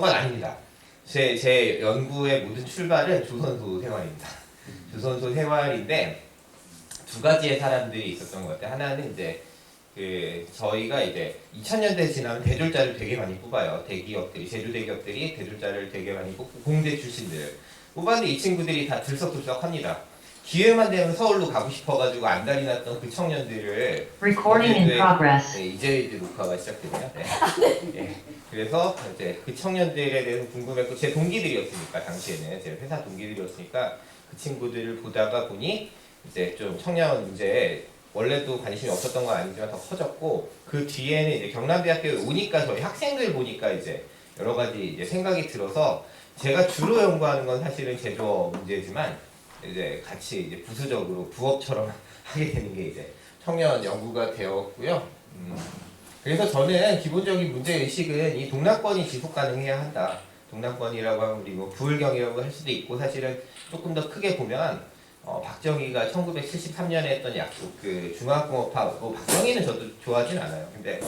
그건 아닙니다. 제 연구의 모든 출발은 조선소 생활입니다. 조선소 생활인데 두 가지의 사람들이 있었던 것 같아요. 하나는 이제 저희가 이제 2000년대 지나면 대졸자를 되게 많이 뽑아요. 대기업들이, 제조 대기업들이 대졸자를 되게 많이 뽑고 공대 출신들 뽑았는데 이 친구들이 다 들썩들썩합니다. 기회만 되면 서울로 가고 싶어가지고 안달이 났던 그 청년들을 Recording in progress. 네, 이제 녹화가 시작되네요. 네. 예. 그래서 이제 그 청년들에 대해서 궁금했고 제 동기들이었으니까 당시에는 제 회사 동기들이었으니까 그 친구들을 보다가 보니 이제 좀 청년 문제에 원래도 관심이 없었던 건 아니지만 더 커졌고 그 뒤에는 이제 경남대학교에 오니까 저희 학생들 보니까 이제 여러 가지 이제 생각이 들어서 제가 주로 연구하는 건 사실은 제조업 문제지만 이제 같이 이제 부수적으로 부업처럼 하게 되는 게 이제 청년 연구가 되었고요. 그래서 저는 기본적인 문제 의식은 이 동남권이 지속 가능해야 한다. 동남권이라고 하면 우리 뭐 부울경이라고 할 수도 있고 사실은 조금 더 크게 보면 박정희가 1973년에 했던 약속 그 중화공업화 뭐 박정희는 저도 좋아하진 않아요. 근데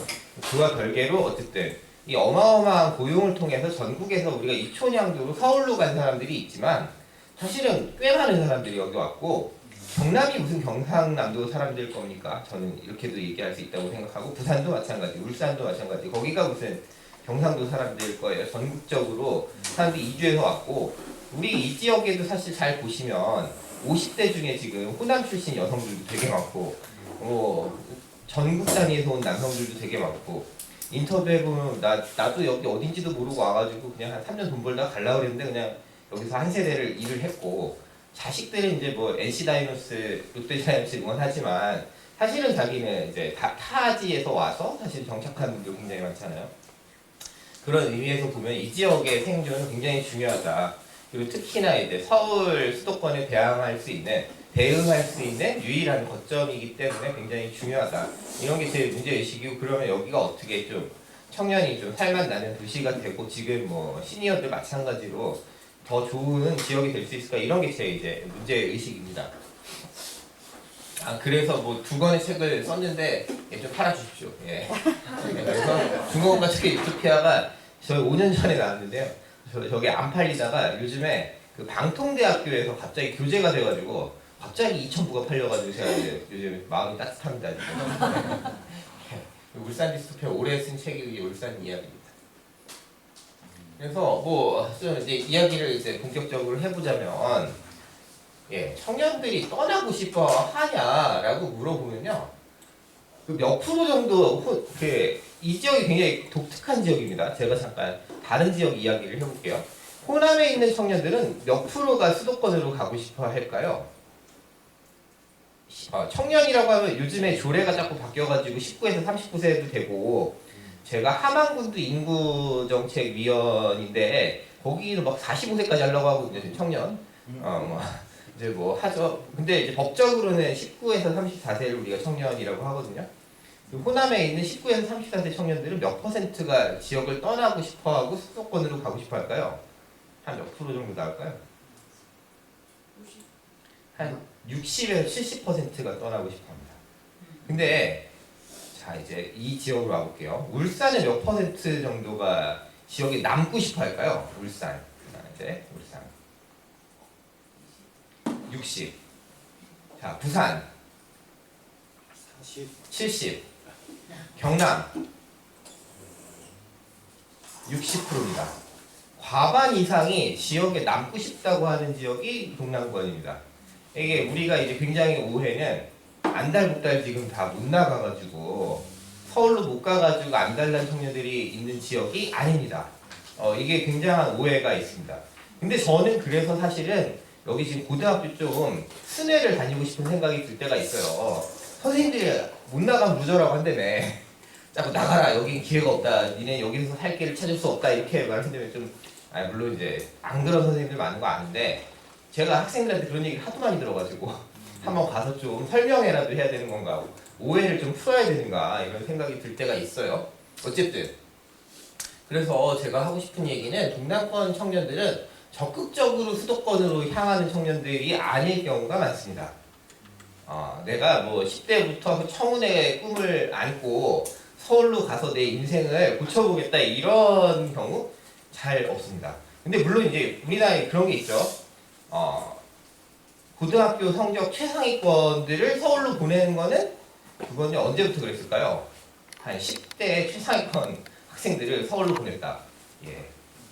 그와 별개로 어쨌든 이 어마어마한 고용을 통해서 전국에서 우리가 이촌양도로 서울로 간 사람들이 있지만 사실은 꽤 많은 사람들이 여기 왔고 경남이 무슨 경상남도 사람들 겁니까? 저는 이렇게도 얘기할 수 있다고 생각하고 부산도 마찬가지, 울산도 마찬가지. 거기가 무슨 경상도 사람들일 거예요. 전국적으로 사람들이 이주해서 왔고 우리 이 지역에도 사실 잘 보시면 50대 중에 지금 호남 출신 여성들도 되게 많고 전국 단위에서 온 남성들도 되게 많고 인터뷰해보면 나도 여기 어딘지도 모르고 와가지고 그냥 한 3년 돈 벌다 갈라 그랬는데 그냥 여기서 한 세대를 일을 했고 자식들은 이제 뭐 NC 다이노스, 롯데 자이언츠 응원하지만 사실은 자기는 이제 타지에서 와서 사실 정착한 분들 굉장히 많잖아요. 그런 의미에서 보면 이 지역의 생존은 굉장히 중요하다. 그리고 특히나 이제 서울 수도권에 대응할 수 있는 유일한 거점이기 때문에 굉장히 중요하다. 이런 게 제 문제 의식이고 그러면 여기가 어떻게 좀 청년이 좀 살맛 나는 도시가 되고 지금 뭐 시니어들 마찬가지로 더 좋은 지역이 될 수 있을까 이런 게 제 이제 문제 의식입니다. 그래서 뭐 2권의 책을 썼는데 좀 팔아주십시오. 예. 그래서 중국어과 책의 유토피아가 저희 5년 전에 나왔는데요. 저게 안 팔리다가 요즘에 그 방통대학교에서 갑자기 교재가 돼가지고 갑자기 2,000부가 팔려가지고 제가 이제 요즘 마음이 따뜻합니다. 울산 디스토피아 올해 쓴 책이 울산 이야기입니다. 그래서 뭐 좀 이제 이야기를 이제 본격적으로 해보자면 청년들이 떠나고 싶어 하냐라고 물어보면요. 그 몇 프로 정도 이 지역이 굉장히 독특한 지역입니다. 제가 잠깐 다른 지역 이야기를 해볼게요. 호남에 있는 청년들은 몇 프로가 수도권으로 가고 싶어 할까요? 청년이라고 하면 요즘에 조례가 자꾸 바뀌어가지고 19에서 39세도 되고 제가 함안군도 인구정책위원인데 거기도 막 45세까지 하려고 하거든요. 청년. 이제 뭐 하죠. 근데 이제 법적으로는 19에서 34세를 우리가 청년이라고 하거든요. 호남에 있는 19에서 34세 청년들은 몇 퍼센트가 지역을 떠나고 싶어하고 수도권으로 가고 싶어 할까요? 한 몇 프로 정도 나올까요? 한 60에서 70%가 떠나고 싶어 합니다. 근데 자 이제 이 지역으로 와볼게요. 울산은 몇 퍼센트 정도가 지역에 남고 싶어 할까요? 울산. 이제 울산. 60. 자 부산. 70. 경남 60%입니다. 과반 이상이 지역에 남고 싶다고 하는 지역이 동남권입니다. 이게 우리가 이제 굉장히 오해는 안달복달 지금 다 못 나가가지고 서울로 못 가가지고 안달난 청년들이 있는 지역이 아닙니다. 이게 굉장한 오해가 있습니다. 근데 저는 그래서 사실은 여기 지금 고등학교 좀 순회를 다니고 싶은 생각이 들 때가 있어요. 선생님들이 못 나가면 루저라고 한다며. 자꾸 나가라. 여긴 기회가 없다. 니네 여기서 살 길을 찾을 수 없다. 이렇게 말한다면 좀 물론 이제 안 그런 선생님들 많은 거 아는데 제가 학생들한테 그런 얘기 하도 많이 들어가지고 한번 가서 좀 설명회라도 해야 되는 건가 오해를 좀 풀어야 되는가 이런 생각이 들 때가 있어요. 어쨌든 그래서 제가 하고 싶은 얘기는 동남권 청년들은 적극적으로 수도권으로 향하는 청년들이 아닐 경우가 많습니다. 내가 뭐 10대부터 청운의 꿈을 안고 서울로 가서 내 인생을 고쳐보겠다 이런 경우 잘 없습니다. 근데 물론 이제 우리나라에 그런 게 있죠. 고등학교 성적 최상위권들을 서울로 보내는 거는 그건 언제부터 그랬을까요? 한 10대 최상위권 학생들을 서울로 보냈다. 예.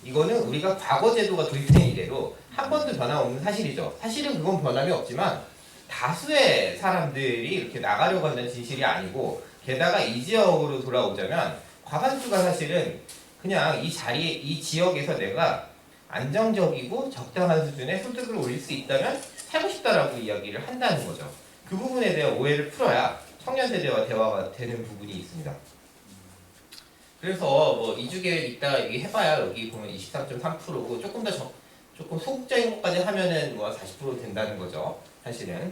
이거는 우리가 과거 제도가 도입된 이래로 한 번도 변함없는 사실이죠. 사실은 그건 변함이 없지만 다수의 사람들이 이렇게 나가려고 하는 진실이 아니고, 게다가 이 지역으로 돌아오자면 과반수가 사실은 그냥 이 자리에, 이 지역에서 내가 안정적이고 적당한 수준의 소득을 올릴 수 있다면 살고 싶다라고 이야기를 한다는 거죠. 그 부분에 대한 오해를 풀어야 청년 세대와 대화가 되는 부분이 있습니다. 그래서 뭐 이주 계획 이따 얘기해봐야 여기 보면 23.3%고 조금 더 조금 소극적인 것까지 하면은 뭐 40% 된다는 거죠. 사실은.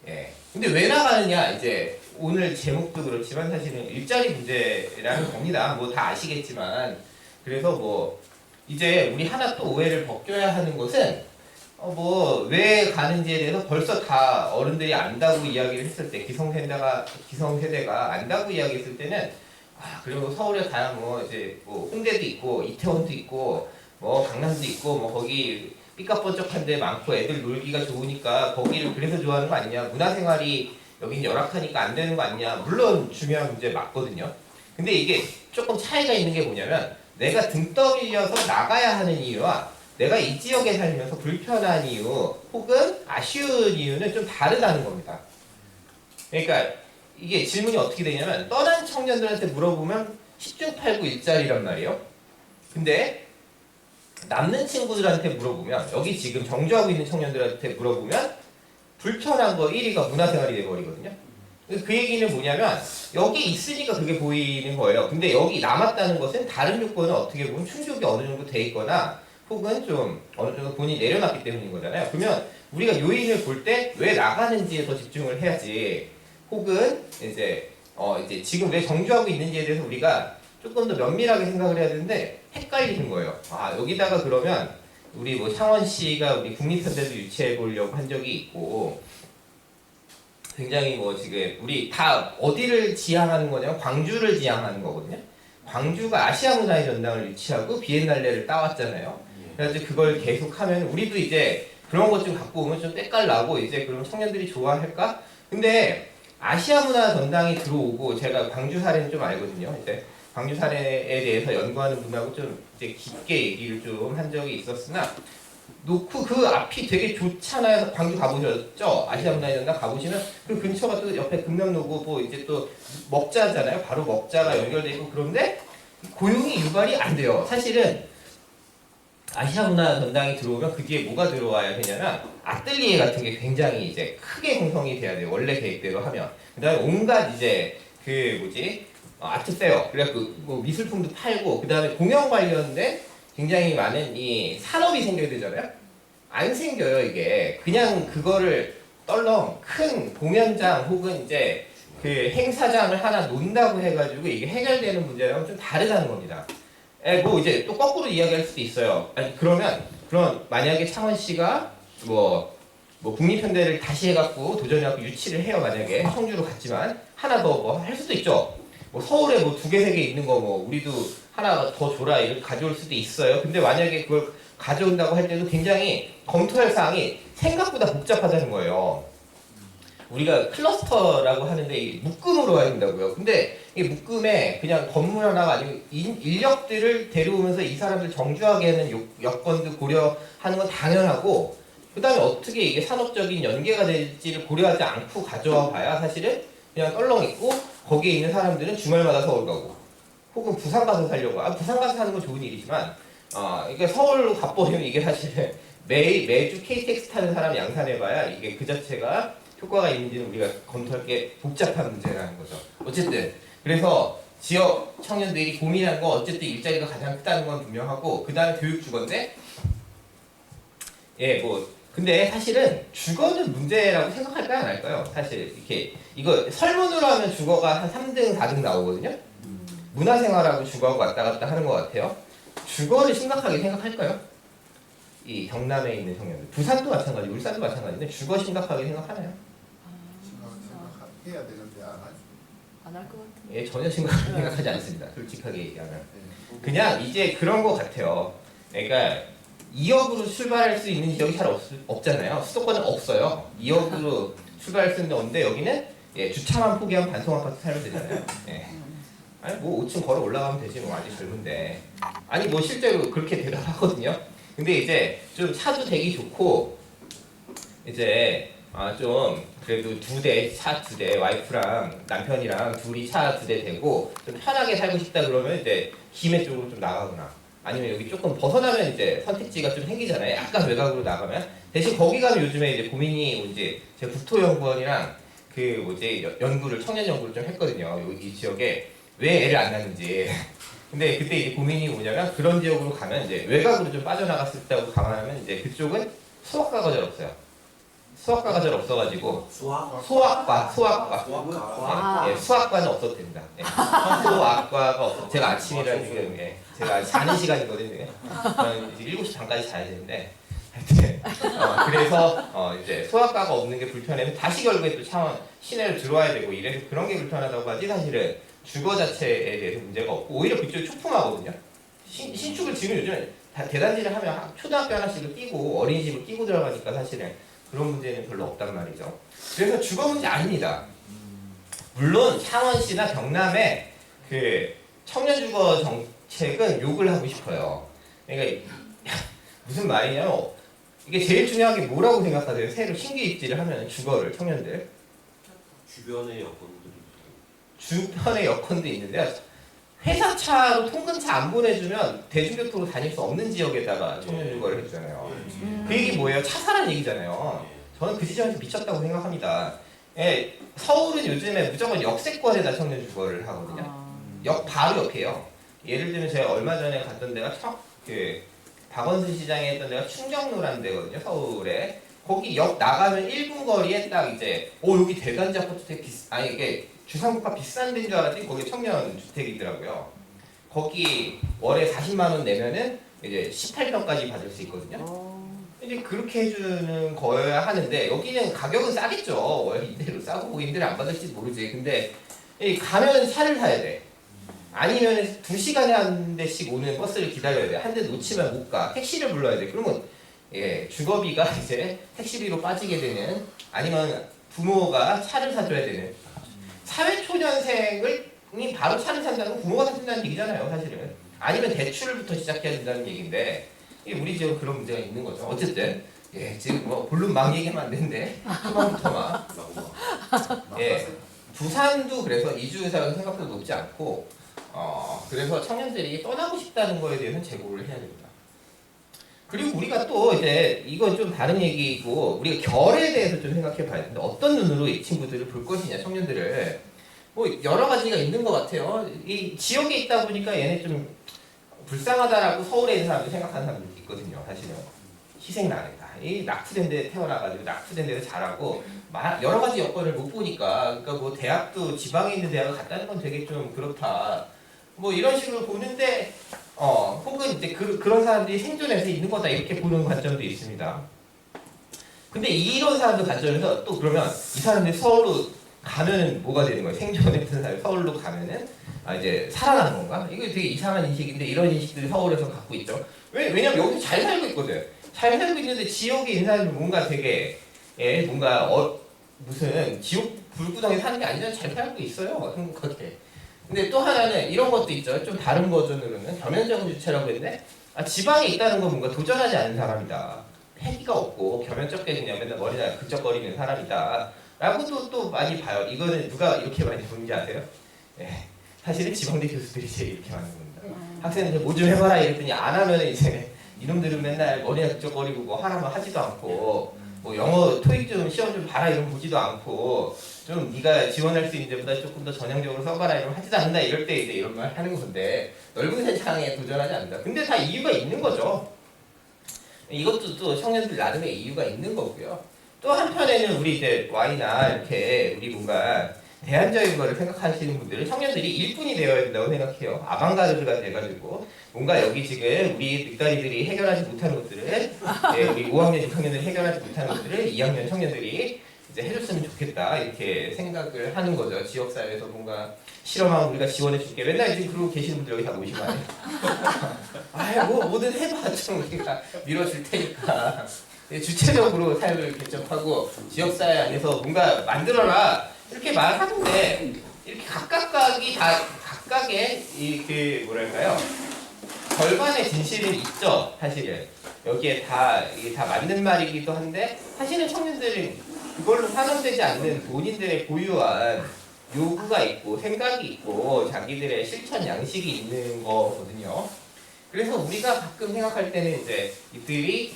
예. 근데 왜 나가느냐, 이제 오늘 제목도 그렇지만 사실은 일자리 문제라는 겁니다. 뭐 다 아시겠지만. 그래서 뭐 이제 우리 하나 또 오해를 벗겨야 하는 것은 뭐 왜 가는지에 대해서 벌써 다 어른들이 안다고 이야기를 했을 때, 기성세대가 안다고 이야기했을 때는 그리고 서울에 가야 뭐 이제 뭐 홍대도 있고 이태원도 있고 뭐 강남도 있고 뭐 거기 삐까뻔쩍한 데 많고 애들 놀기가 좋으니까 거기를 그래서 좋아하는 거 아니냐, 문화생활이 여긴 열악하니까 안 되는 거 아니냐, 물론 중요한 문제 맞거든요. 근데 이게 조금 차이가 있는 게 뭐냐면, 내가 등 떠밀려서 나가야 하는 이유와 내가 이 지역에 살면서 불편한 이유 혹은 아쉬운 이유는 좀 다르다는 겁니다. 그러니까 이게 질문이 어떻게 되냐면, 떠난 청년들한테 물어보면 10중 8구 일자리란 말이에요. 근데 남는 친구들한테 물어보면, 여기 지금 정주하고 있는 청년들한테 물어보면 불편한 거 1위가 문화생활이 돼버리거든요. 그 얘기는 뭐냐면, 여기 있으니까 그게 보이는 거예요. 근데 여기 남았다는 것은 다른 요건은 어떻게 보면 충족이 어느 정도 돼 있거나 혹은 좀 어느 정도 본인이 내려놨기 때문인 거잖아요. 그러면 우리가 요인을 볼 때 왜 나가는지에 더 집중을 해야지, 혹은 이제 지금 왜 정주하고 있는지에 대해서 우리가 조금 더 면밀하게 생각을 해야 되는데 헷갈리는 거예요. 여기다가 그러면 우리 뭐 창원시가 우리 국립현대도 유치해 보려고 한 적이 있고, 굉장히 뭐 지금 우리 다 어디를 지향하는 거냐면 광주를 지향하는 거거든요. 광주가 아시아 문화의 전당을 유치하고 비엔날레를 따왔잖아요. 그래서 그걸 계속하면 우리도 이제 그런 것 좀 갖고 오면 좀 때깔 나고, 이제 그럼 청년들이 좋아할까? 근데 아시아 문화 전당이 들어오고, 제가 광주 사례는 좀 알거든요. 이제 광주 사례에 대해서 연구하는 분하고 좀 이제 깊게 얘기를 좀 한 적이 있었으나, 놓고 그 앞이 되게 좋잖아요. 광주 가보셨죠? 아시아 문화의 전당 가보시면 그 근처가 또 옆에 금명로고 뭐 이제 또 먹자잖아요. 바로 먹자가 연결돼 있고, 그런데 고용이 유발이 안 돼요. 사실은 아시아 문화 전당이 들어오면 그 뒤에 뭐가 들어와야 되냐면 아뜰리에 같은 게 굉장히 이제 크게 형성이 돼야 돼요. 원래 계획대로 하면. 그다음에 온갖 이제 아트 페어, 그래갖고 뭐 미술품도 팔고, 그다음에 공연 관련된 굉장히 많은 이 산업이 생겨야 되잖아요. 안 생겨요, 이게. 그냥 그거를 떨렁 큰 공연장 혹은 이제 그 행사장을 하나 놓는다고 해가지고 이게 해결되는 문제랑 좀 다르다는 겁니다. 뭐 이제 또 거꾸로 이야기할 수도 있어요. 아니 그럼 만약에 창원시가 뭐 국립현대를 다시 해갖고 도전해갖고 유치를 해요. 만약에 청주로 갔지만 하나 더 뭐 할 수도 있죠. 뭐 서울에 뭐 2개, 3개 있는 거 뭐 우리도 하나 더 줘라 이렇게 가져올 수도 있어요. 근데 만약에 그걸 가져온다고 할 때도 굉장히 검토할 사항이 생각보다 복잡하다는 거예요. 우리가 클러스터라고 하는데 이 묶음으로 해야 된다고요. 근데 이 묶음에 그냥 건물 하나가 아니고 인력들을 데려오면서 이 사람들 정주하게 하는 여건도 고려하는 건 당연하고, 그 다음에 어떻게 이게 산업적인 연계가 될지를 고려하지 않고 가져와 봐야 사실은 그냥 떨렁 있고, 거기에 있는 사람들은 주말마다 서울 가고 혹은 부산 가서 살려고. 부산 가서 사는 건 좋은 일이지만 그러니까 서울로 가버리면 이게 사실은 매주 KTX 타는 사람 양산해봐야 이게 그 자체가 효과가 있는지는 우리가 검토할 게 복잡한 문제라는 거죠. 어쨌든 그래서 지역 청년들이 고민한 건 어쨌든 일자리가 가장 크다는 건 분명하고, 그 다음에 교육 주거인데, 근데 사실은 주거는 문제라고 생각할까요, 안 할까요? 사실 이렇게 이거 설문으로 하면 주거가 한 3등, 4등 나오거든요. 문화생활하고 주거하고 왔다 갔다 하는 것 같아요. 주거를 심각하게 생각할까요? 이 경남에 있는 청년들, 부산도 마찬가지, 울산도 마찬가지인데 주거 심각하게 생각하나요? 생각해야 되는데 안 하죠. 안 할 것 같은데. 전혀 심각하게 생각하지 않습니다. 솔직하게 얘기하면. 그냥 이제 그런 것 같아요. 그러니까 2억으로 출발할 수 있는 지역이 잘 없잖아요. 수도권은 없어요. 2억으로 출발할 수 있는 데 없는데 여기는 예, 주차만 포기하면 반송 아파트 살면 되잖아요. 예. 아니 뭐 5층 걸어 올라가면 되지 뭐 아직 젊은데. 아니 뭐 실제로 그렇게 대답하거든요. 근데 이제 좀 차도 되기 좋고 이제 좀 그래도 차 2대 와이프랑 남편이랑 둘이 차 2대 되고 좀 편하게 살고 싶다 그러면 이제 김해 쪽으로 좀 나가거나 아니면 여기 조금 벗어나면 이제 선택지가 좀 생기잖아요. 약간 외곽으로 나가면 대신 거기 가면 요즘에 이제 고민이 이제 제가 국토연구원이랑 그 뭐지 청년 연구를 좀 했거든요. 여기 이 지역에 왜 애를 안 낳는지. 근데 그때 이제 고민이 뭐냐면 그런 지역으로 가면 이제 외곽으로 좀 빠져나갔을 때하고 감안하면 이제 그쪽은 소아과가 잘 없어요. 수학과가 잘 없어가지고 소아과 예, 수학과는 없어도 됩니다. 예. 소아과가 없어. 제가 아침이라 지금 제가 자는 시간이거든요. 저는 이제 7시 반까지 자야 되는데 하여튼 그래서 이제 소아과가 없는 게 불편해서 다시 결국에 또 창원 시내를 들어와야 되고 이래서 그런 게 불편하다고 하지 사실은 주거 자체에 대해서 문제가 없고 오히려 그쪽이 초품하거든요. 신축을 지금 요즘 대단지를 하면 초등학교 하나씩을 끼고 어린이집을 끼고 들어가니까 사실은 그런 문제는 별로 없단 말이죠. 그래서 주거 문제 아닙니다. 물론 창원시나 경남의 그 청년 주거 정책은 욕을 하고 싶어요. 그러니까 무슨 말이냐면 이게 제일 중요한 게 뭐라고 생각하세요? 새로 신규 입지를 하면 주거를 청년들 주변에 여건도 있는데요. 회사차로 통근차 안 보내주면 대중교통으로 다닐 수 없는 지역에다가 청년 주거를 해주잖아요. 그 얘기 뭐예요? 차사란 얘기잖아요. 저는 그 지점에서 미쳤다고 생각합니다. 예, 서울은 요즘에 무조건 역세권에다 청년 주거를 하거든요. 역 바로 옆이에요. 예를 들면 제가 얼마 전에 갔던 데가 박원순 시장에 했던 데가 충정로라는 데거든요. 서울에. 거기 역 나가면 1분 거리에 딱 이제 여기 대단지 아파트 되게 이게 주상국가 비싼 데인 줄 알았더니 거기 청년 주택이더라고요. 거기 월에 40만 원 내면은 이제 18평까지 받을 수 있거든요. 이제 그렇게 해주는 거여야 하는데 여기는 가격은 싸겠죠. 월 임대료 싸고 임대료 안 받을지 모르지. 근데 가면 차를 타야 돼. 아니면 2시간에 한 대씩 오는 버스를 기다려야 돼. 한 대 놓치면 못 가. 택시를 불러야 돼. 그러면 주거비가 이제 택시비로 빠지게 되는 아니면 부모가 차를 사줘야 되는 사회초년생이 바로 차를 산다는 건 부모가 사준다는 얘기잖아요. 사실은. 아니면 대출부터 시작해야 된다는 얘기인데 우리 지역은 그런 문제가 있는 거죠. 어쨌든 지금 뭐 본론 막 얘기하면 안 되는데 초반부터만 부산도 그래서 이주 의사가 생각보다 높지 않고 그래서 청년들이 떠나고 싶다는 거에 대해서는 재고를 해야 됩니다. 그리고 우리가 또 이제 이건 좀 다른 얘기고 우리가 결에 대해서 좀 생각해 봐야 되는데 어떤 눈으로 이 친구들을 볼 것이냐 청년들을 뭐 여러 가지가 있는 것 같아요. 이 지역에 있다 보니까 얘네 좀 불쌍하다라고 서울에 있는 사람들이 생각하는 사람들이 있거든요. 사실은 희생당했다. 이 낙후된 데 태어나가지고 낙후된 데서 자라고 여러 가지 여건을 못 보니까 그러니까 뭐 대학도 지방에 있는 대학을 갔다는 건 되게 좀 그렇다. 뭐 이런 식으로 보는데 혹은 이제 그런 사람들이 생존해서 있는 거다 이렇게 보는 관점도 있습니다. 근데 이런 사람들 관점에서 또 그러면 이 사람들이 서울로 가면은 뭐가 되는 거예요? 생존했던 사람이 서울로 가면은 이제 살아나는 건가? 이거 되게 이상한 인식인데 이런 인식들이 서울에서 갖고 있죠. 왜냐면 여기서 잘 살고 있거든. 잘 살고 있는데 지역에 있는 사람이 뭔가 되게 뭔가 무슨 지옥 불구덩이 사는 게 아니라 잘 살고 있어요. 행복하게. 근데 또 하나는 이런 것도 있죠. 좀 다른 버전으로는 겸연쩍은 주체라고 했는데 지방에 있다는 건 뭔가 도전하지 않은 사람이다. 패기가 없고 겸연쩍게 그냥 맨날 머리나 그적거리는 사람이다. 라고도 또 많이 봐요. 이거는 누가 이렇게 많이 보는지 아세요? 사실은 지방대 교수들이 제일 이렇게 많이 봅니다. 학생들 뭐 좀 해봐라 이랬더니 안 하면 이제 이놈들은 맨날 머리나 그적거리고 뭐 하라면 하지도 않고 뭐 영어 토익 좀 시험 좀 봐라 이러면 보지도 않고 좀 네가 지원할 수 있는 데보다 조금 더 전향적으로 써봐라 이러면 하지도 않는다 이럴 때 이제 이런 말 하는 건데 넓은 세상에 도전하지 않는다. 근데 다 이유가 있는 거죠. 이것도 또 청년들 나름의 이유가 있는 거고요. 또 한편에는 우리 이제 Y나 이렇게 우리 뭔가 대안적인 거를 생각하시는 분들은 청년들이 일꾼이 되어야 된다고 생각해요. 아방가르드가 돼가지고 뭔가 여기 지금 우리 빅다리들이 해결하지 못하는 것들을 우리 5학년 6학년들이 해결하지 못하는 것들을 2학년 청년들이 이제 해줬으면 좋겠다 이렇게 생각을 하는 거죠. 지역사회에서 뭔가 실험하면 우리가 지원해줄게. 맨날 지금 그러고 계시는 분들 여기 다 모시면 안 돼요. 아이 뭐 뭐든 해봐 좀 우리가 밀어줄 테니까. 주체적으로 사역을 개척하고 지역사회 안에서 뭔가 만들어라 이렇게 말하는데 이렇게 각각이 다 각각의 이 뭐랄까요 절반의 진실은 있죠. 사실은 여기에 이게 다 맞는 말이기도 한데 사실은 청년들은 그걸로 환원되지 않는 본인들의 고유한 요구가 있고 생각이 있고 자기들의 실천 양식이 있는 거거든요. 그래서 우리가 가끔 생각할 때는 이제 이들이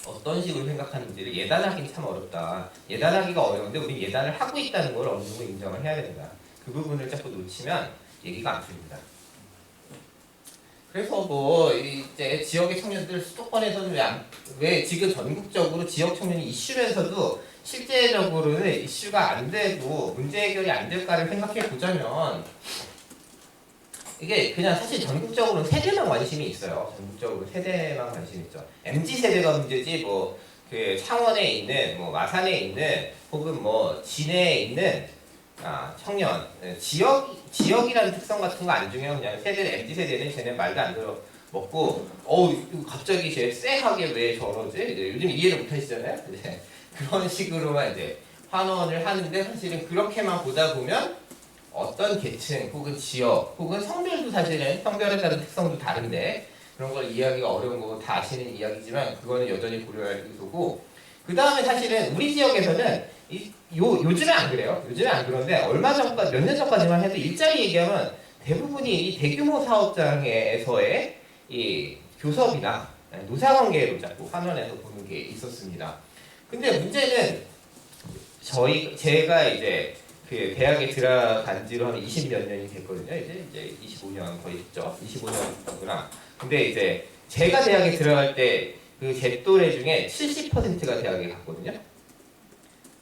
어떤 식으로 생각하는지를 예단하기는 참 어렵다. 예단하기가 어려운데 우리 예단을 하고 있다는 걸 어느 정도 인정을 해야 된다. 그 부분을 자꾸 놓치면 얘기가 안 풀립니다. 그래서 뭐 이제 지역의 청년들 수도권에서는 왜 지금 전국적으로 지역 청년이 이슈면서도 실제적으로는 이슈가 안 되고 문제 해결이 안 될까를 생각해 보자면 이게 그냥 사실 전국적으로는 세대만 관심이 있어요. 전국적으로 세대만 관심이 있죠. MZ세대가 문제지 뭐 그 창원에 있는 뭐 마산에 있는 혹은 뭐 진해에 있는 청년 지역이라는 특성 같은 거 안 중요해요. 그냥 MZ세대는 쟤네 말도 안 들어 먹고 갑자기 쟤 쎄하게 왜 저러지? 요즘 이해를 못 하시잖아요. 이제 그런 식으로만 이제 환원을 하는데 사실은 그렇게만 보다 보면 어떤 계층 혹은 지역 혹은 성별도 사실은 성별에 따른 특성도 다른데 그런 걸 이해하기가 어려운 거고 다 아시는 이야기지만 그거는 여전히 고려할 요소고 그 다음에 사실은 우리 지역에서는 요즘에 안 그래요. 요즘에 안 그런데 얼마 전까지 몇 년 전까지만 해도 일자리 얘기하면 대부분이 이 대규모 사업장에서의 이 교섭이나 노사관계로 자꾸 환원해서 보는 게 있었습니다. 근데 문제는 제가 이제 그 대학에 들어간 지로 한 20몇 년이 됐거든요. 이제 25년 거의 됐죠. 25년구나. 근데 이제 제가 대학에 들어갈 때 그 제 또래 중에 70%가 대학에 갔거든요.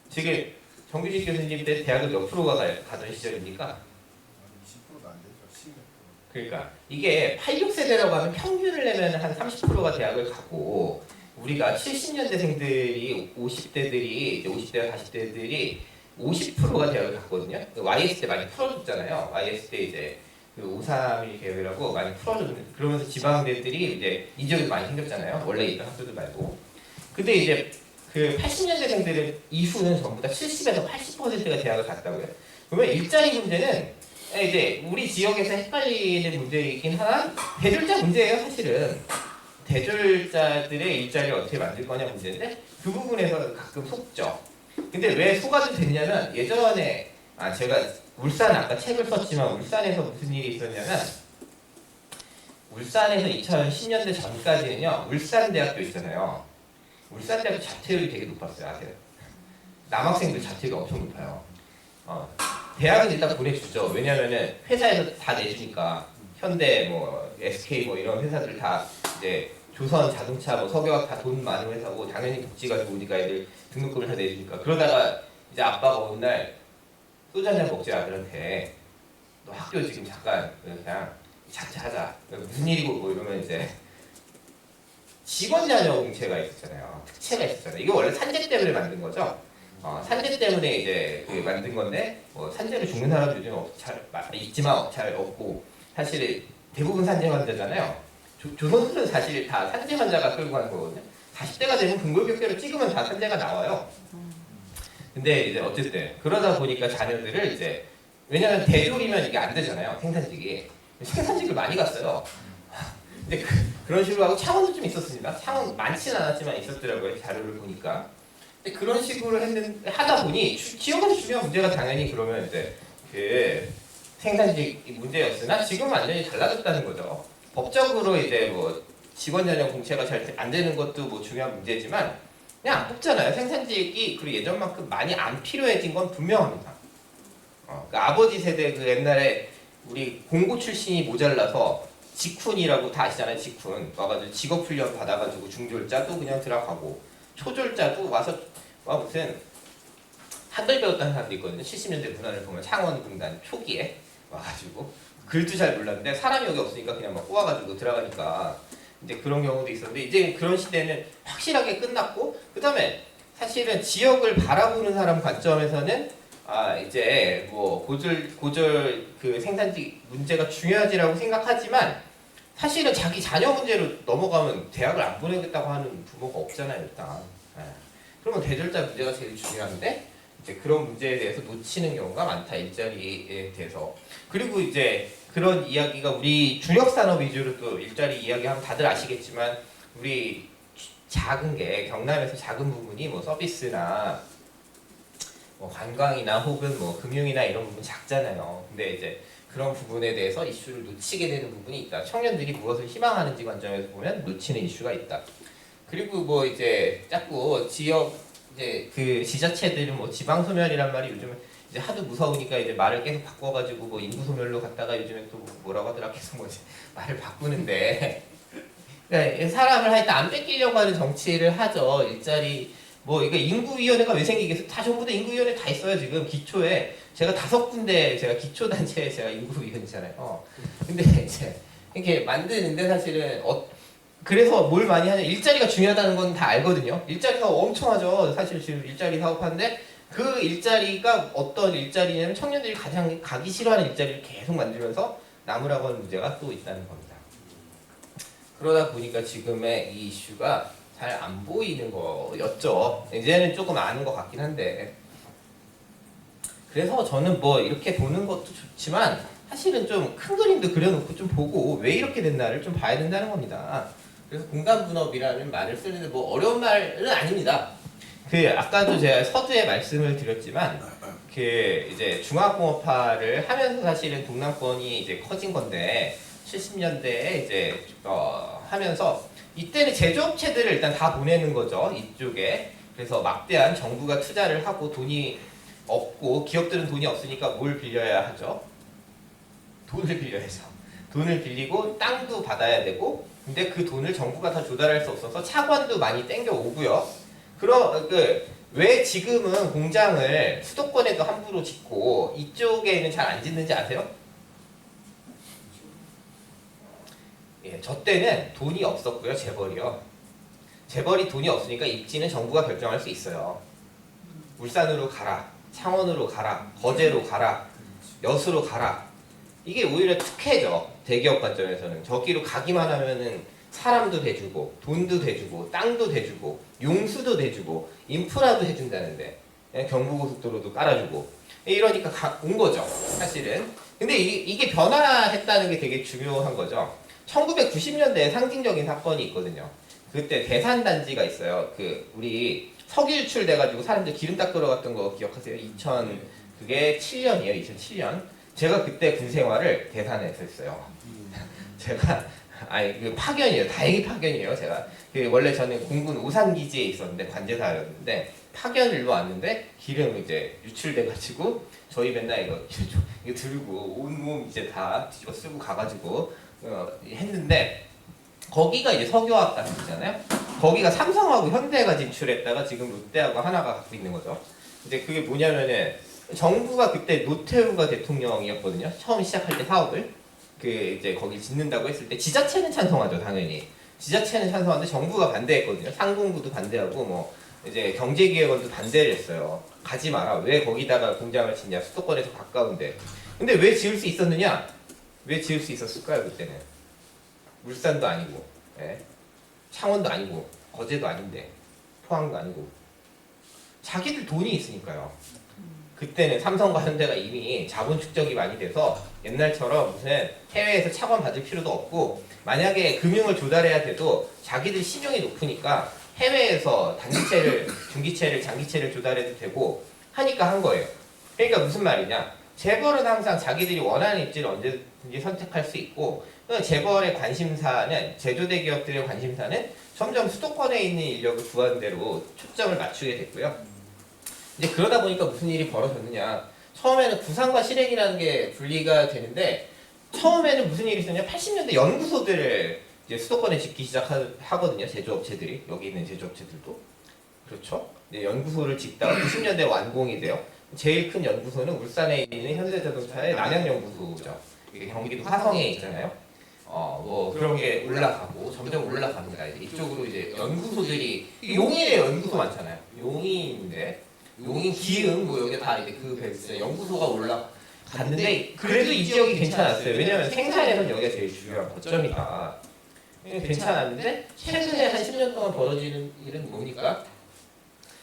지금 정규직 교수님 때 대학을 몇 프로가 가던 시절입니까? 20%도 안 되죠. 10몇 프로. 그러니까 이게 86세대라고 하면 평균을 내면 한 30%가 대학을 가고 우리가 70년대생들이 50대들이 이제 50대와 40대들이 50%가 대학을 갔거든요. YS 때 많이 풀어줬잖아요. YS 때 이제 그 531 계획이라고 많이 풀어줬는데 그러면서 지방대들이 이제 이 지역에 많이 생겼잖아요. 원래 있던 학교들 말고. 근데 이제 그 80년대생들은 이후는 전부 다 70에서 80%가 대학을 갔다고요. 그러면 일자리 문제는 이제 우리 지역에서 헷갈리는 문제이긴 하나 대졸자 문제예요. 사실은 대졸자들의 일자리를 어떻게 만들 거냐 문제인데 그 부분에서 가끔 속죠. 근데 왜 속아도 되냐면 예전에 제가 울산 아까 책을 썼지만 울산에서 무슨 일이 있었냐면 울산에서 2010년대 전까지는요 울산대학교 있잖아요. 울산대학교 자퇴율이 되게 높았어요. 아세요? 남학생들 자퇴가 엄청 높아요. 대학은 일단 보내주죠. 왜냐면은 회사에서 다 내주니까 현대 뭐 SK 뭐 이런 회사들 다 이제 조선 자동차 뭐 석유화학 다 돈 많은 회사고 당연히 복지가 좋으니까 애들 등록금을 다 내주니까 그러다가 이제 아빠가 어느 날 소주 한잔 먹지 아들한테 너 학교 지금 잠깐 그냥 자퇴하자 무슨 일이고 뭐 이러면 이제 직원 자녀 공채가 있었잖아요. 특채가 있었잖아요. 이게 원래 산재 때문에 만든 거죠. 산재 때문에 이제 그 만든 건데 뭐 산재로 죽는 사람도 요즘 잘 있지만 잘 없고 사실 대부분 산재 환자잖아요. 조선술은 사실 다 산재 환자가 끌고 가는 거거든요. 40대가 되면 근골격계로 찍으면 다 산재가 나와요. 근데 이제 어쨌든 그러다 보니까 자녀들을 이제 왜냐면 대졸이면 이게 안 되잖아요. 생산직을 많이 갔어요. 근데 그런 식으로 하고 창원도 좀 있었습니다. 창원 많지는 않았지만 있었더라고요. 자료를 보니까. 근데 그런 식으로 하다 보니 지역에서 중요한 문제가 당연히 그러면 이제 그 생산직 문제였으나 지금은 완전히 달라졌다는 거죠. 법적으로 이제 뭐 직원 전용 공채가 잘 안 되는 것도 뭐 중요한 문제지만 그냥 안 뽑잖아요. 생산직이 그리고 예전만큼 많이 안 필요해진 건 분명합니다. 그러니까 아버지 세대 그 옛날에 우리 공고 출신이 모자라서 직훈이라고 다 아시잖아요. 직훈 와가지고 직업훈련 받아가지고 중졸자도 그냥 들어가고 초졸자도 와서 무슨 한글 배웠다는 사람도 있거든요. 70년대 문화를 보면 창원 군단 초기에 와가지고 글도 잘 몰랐는데 사람이 여기 없으니까 그냥 막 꼬아가지고 들어가니까 이제 그런 경우도 있었는데 이제 그런 시대는 확실하게 끝났고 그 다음에 사실은 지역을 바라보는 사람 관점에서는 이제 뭐 고졸 그 생산지 문제가 중요하지라고 생각하지만 사실은 자기 자녀 문제로 넘어가면 대학을 안 보내겠다고 하는 부모가 없잖아요, 일단. 예. 그러면 대졸자 문제가 제일 중요한데 이제 그런 문제에 대해서 놓치는 경우가 많다, 일자리에 대해서. 그리고 이제 그런 이야기가 우리 주력 산업 위주로 또 일자리 이야기하면 다들 아시겠지만 우리 작은 게 경남에서 작은 부분이 뭐 서비스나 뭐 관광이나 혹은 뭐 금융이나 이런 부분 작잖아요. 근데 이제 그런 부분에 대해서 이슈를 놓치게 되는 부분이 있다. 청년들이 무엇을 희망하는지 관점에서 보면 놓치는 이슈가 있다. 그리고 뭐 이제 자꾸 지역 이제 그 지자체들은 뭐 지방 소멸이란 말이 요즘 이제 하도 무서우니까 이제 말을 계속 바꿔가지고 뭐 인구 소멸로 갔다가 요즘에 또 뭐라고 하더라 계속 뭐 말을 바꾸는데 그러니까 사람을 하여튼 안 뺏기려고 하는 정치를 하죠. 일자리 뭐 이거 인구위원회가 왜 생기겠어? 다 전부 다 인구위원회 다 있어요 지금 기초에. 제가 5군데 제가 기초단체에 제가 인구위원이잖아요. 근데 이제 이렇게 만드는데 사실은 그래서 뭘 많이 하냐, 일자리가 중요하다는 건 다 알거든요. 일자리 사업 엄청 하죠. 사실 지금 일자리 사업하는데 그 일자리가 어떤 일자리냐면 청년들이 가장 가기 싫어하는 일자리를 계속 만들면서 남으라고 하는 문제가 또 있다는 겁니다. 그러다 보니까 지금의 이 이슈가 잘 안 보이는 거였죠. 이제는 조금 아는 것 같긴 한데, 그래서 저는 뭐 이렇게 보는 것도 좋지만 사실은 좀 큰 그림도 그려놓고 좀 보고 왜 이렇게 됐나를 좀 봐야 된다는 겁니다. 그래서 공간분업이라는 말을 쓰는데 뭐 어려운 말은 아닙니다. 그 아까도 제가 서두에 말씀을 드렸지만 그 이제 중화공업화를 하면서 사실은 동남권이 이제 커진 건데 70년대에 이제 하면서 이때는 제조업체들을 일단 다 보내는 거죠, 이쪽에. 그래서 막대한 정부가 투자를 하고 돈이 없고 기업들은 돈이 없으니까 뭘 빌려야 하죠? 돈을 빌려야죠. 돈을 빌리고 땅도 받아야 되고, 근데 그 돈을 정부가 다 조달할 수 없어서 차관도 많이 땡겨 오고요. 왜 지금은 공장을 수도권에도 함부로 짓고 이쪽에는 잘 안 짓는지 아세요? 예, 저 때는 돈이 없었고요, 재벌이요. 재벌이 돈이 없으니까 입지는 정부가 결정할 수 있어요. 울산으로 가라, 창원으로 가라, 거제로 가라, 여수로 가라. 이게 오히려 특혜죠, 대기업 관점에서는. 저기로 가기만 하면은 사람도 대주고, 돈도 대주고, 땅도 대주고, 용수도 대주고, 인프라도 해준다는데, 경부고속도로도 깔아주고. 이러니까 온 거죠, 사실은. 근데 이게 변화했다는 게 되게 중요한 거죠. 1990년대에 상징적인 사건이 있거든요. 그때 대산단지가 있어요. 우리 석유 유출돼가지고 사람들 기름 닦으러 갔던 거 기억하세요? 그게 7년이에요. 2007년. 제가 그때 군 생활을 대산에서 했어요. 제가 파견이에요. 다행히 파견이에요. 제가 원래 저는 공군 오산기지에 있었는데 관제사였는데 파견을 왔는데 기름 이제 유출돼가지고 저희 맨날 이거 들고 온몸 이제 다 뒤집어 쓰고 가가지고 했는데 거기가 이제 석유화학단지잖아요. 거기가 삼성하고 현대가 진출했다가 지금 롯데하고 하나가 갖고 있는 거죠. 이제 그게 뭐냐면은 정부가 그때 노태우가 대통령이었거든요. 처음 시작할 때 사업을 이제 거기 짓는다고 했을 때 지자체는 찬성하죠, 당연히. 지자체는 찬성하는데 정부가 반대했거든요. 상공부도 반대하고 뭐 이제 경제기획원도 반대를 했어요. 가지 마라. 왜 거기다가 공장을 짓냐? 수도권에서 가까운데. 근데 왜 지을 수 있었느냐? 왜 지을 수 있었을까요, 그때는? 울산도 아니고, 예? 창원도 아니고, 거제도 아닌데, 포항도 아니고. 자기들 돈이 있으니까요. 그때는 삼성과 현대가 이미 자본 축적이 많이 돼서 옛날처럼 무슨 해외에서 차관 받을 필요도 없고, 만약에 금융을 조달해야 돼도 자기들 신용이 높으니까 해외에서 단기채를, 중기채를, 장기채를 조달해도 되고 하니까 한 거예요. 그러니까 무슨 말이냐? 재벌은 항상 자기들이 원하는 입지를 언제든지 선택할 수 있고, 재벌의 관심사는, 제조대기업들의 관심사는 점점 수도권에 있는 인력을 구하는 대로 초점을 맞추게 됐고요. 이제 그러다 보니까 무슨 일이 벌어졌느냐? 처음에는 구상과 실행이라는 게 분리가 되는데, 처음에는 무슨 일이 있었냐? 80년대 연구소들을 이제 수도권에 짓기 시작하거든요. 제조업체들이. 여기 있는 제조업체들도. 그렇죠? 이제 연구소를 짓다가 90년대 완공이 돼요. 제일 큰 연구소는 울산에 있는 현대자동차의 남양연구소죠. 이게 경기도 화성에 있잖아요. 뭐 그런 게 올라가고 점점 올라갑니다. 이제 이쪽으로 이제 연구소들이 용인에 연구소 많잖아요. 용인인데 용인 기흥 뭐 여기 다 이제 그 벨트 연구소가 올라갔는데 그래도 이 지역이 괜찮았어요. 왜냐면 생산에선 여기가 제일 중요한 거점이다. 괜찮았는데 최근에 한 10년 동안 벌어지는 일은 뭡니까?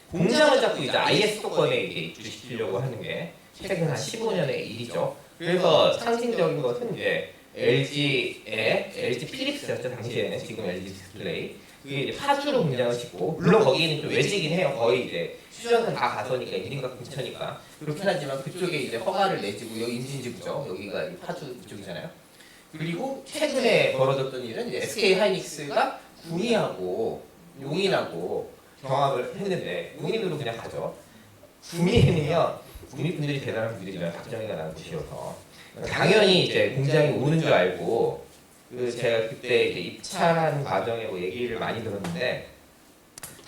공장을 자꾸 이제 IS 수도권에 이제 입주시키려고 하는 게 최근 한 15년의 일이죠. 그래서 상징적인 것은 이제 LG 필립스였죠 당시에는. 지금 LG 디스플레이 그게 이제 파주로 공장을 짓고, 물론 거기는 좀 외지긴 해요. 거의 이제 휴전선 다 가서니까 인민각 근처니까 그렇긴 하지만 그쪽에 이제 허가를 내주고, 여기 임진지구죠. 여기가 파주 쪽이잖아요. 그리고 최근에 벌어졌던 일은 이제 SK 하이닉스가 구미하고 용인하고 경합을 했는데 용인으로 그냥 가죠. 구미는요, 구미 분들이 대단한 분들이잖아요. 박정희가 나는 곳이어서 당연히 이제 공장이 오는 줄 알고, 제가 그때 이제 입찰하는 과정에 뭐 얘기를 많이 들었는데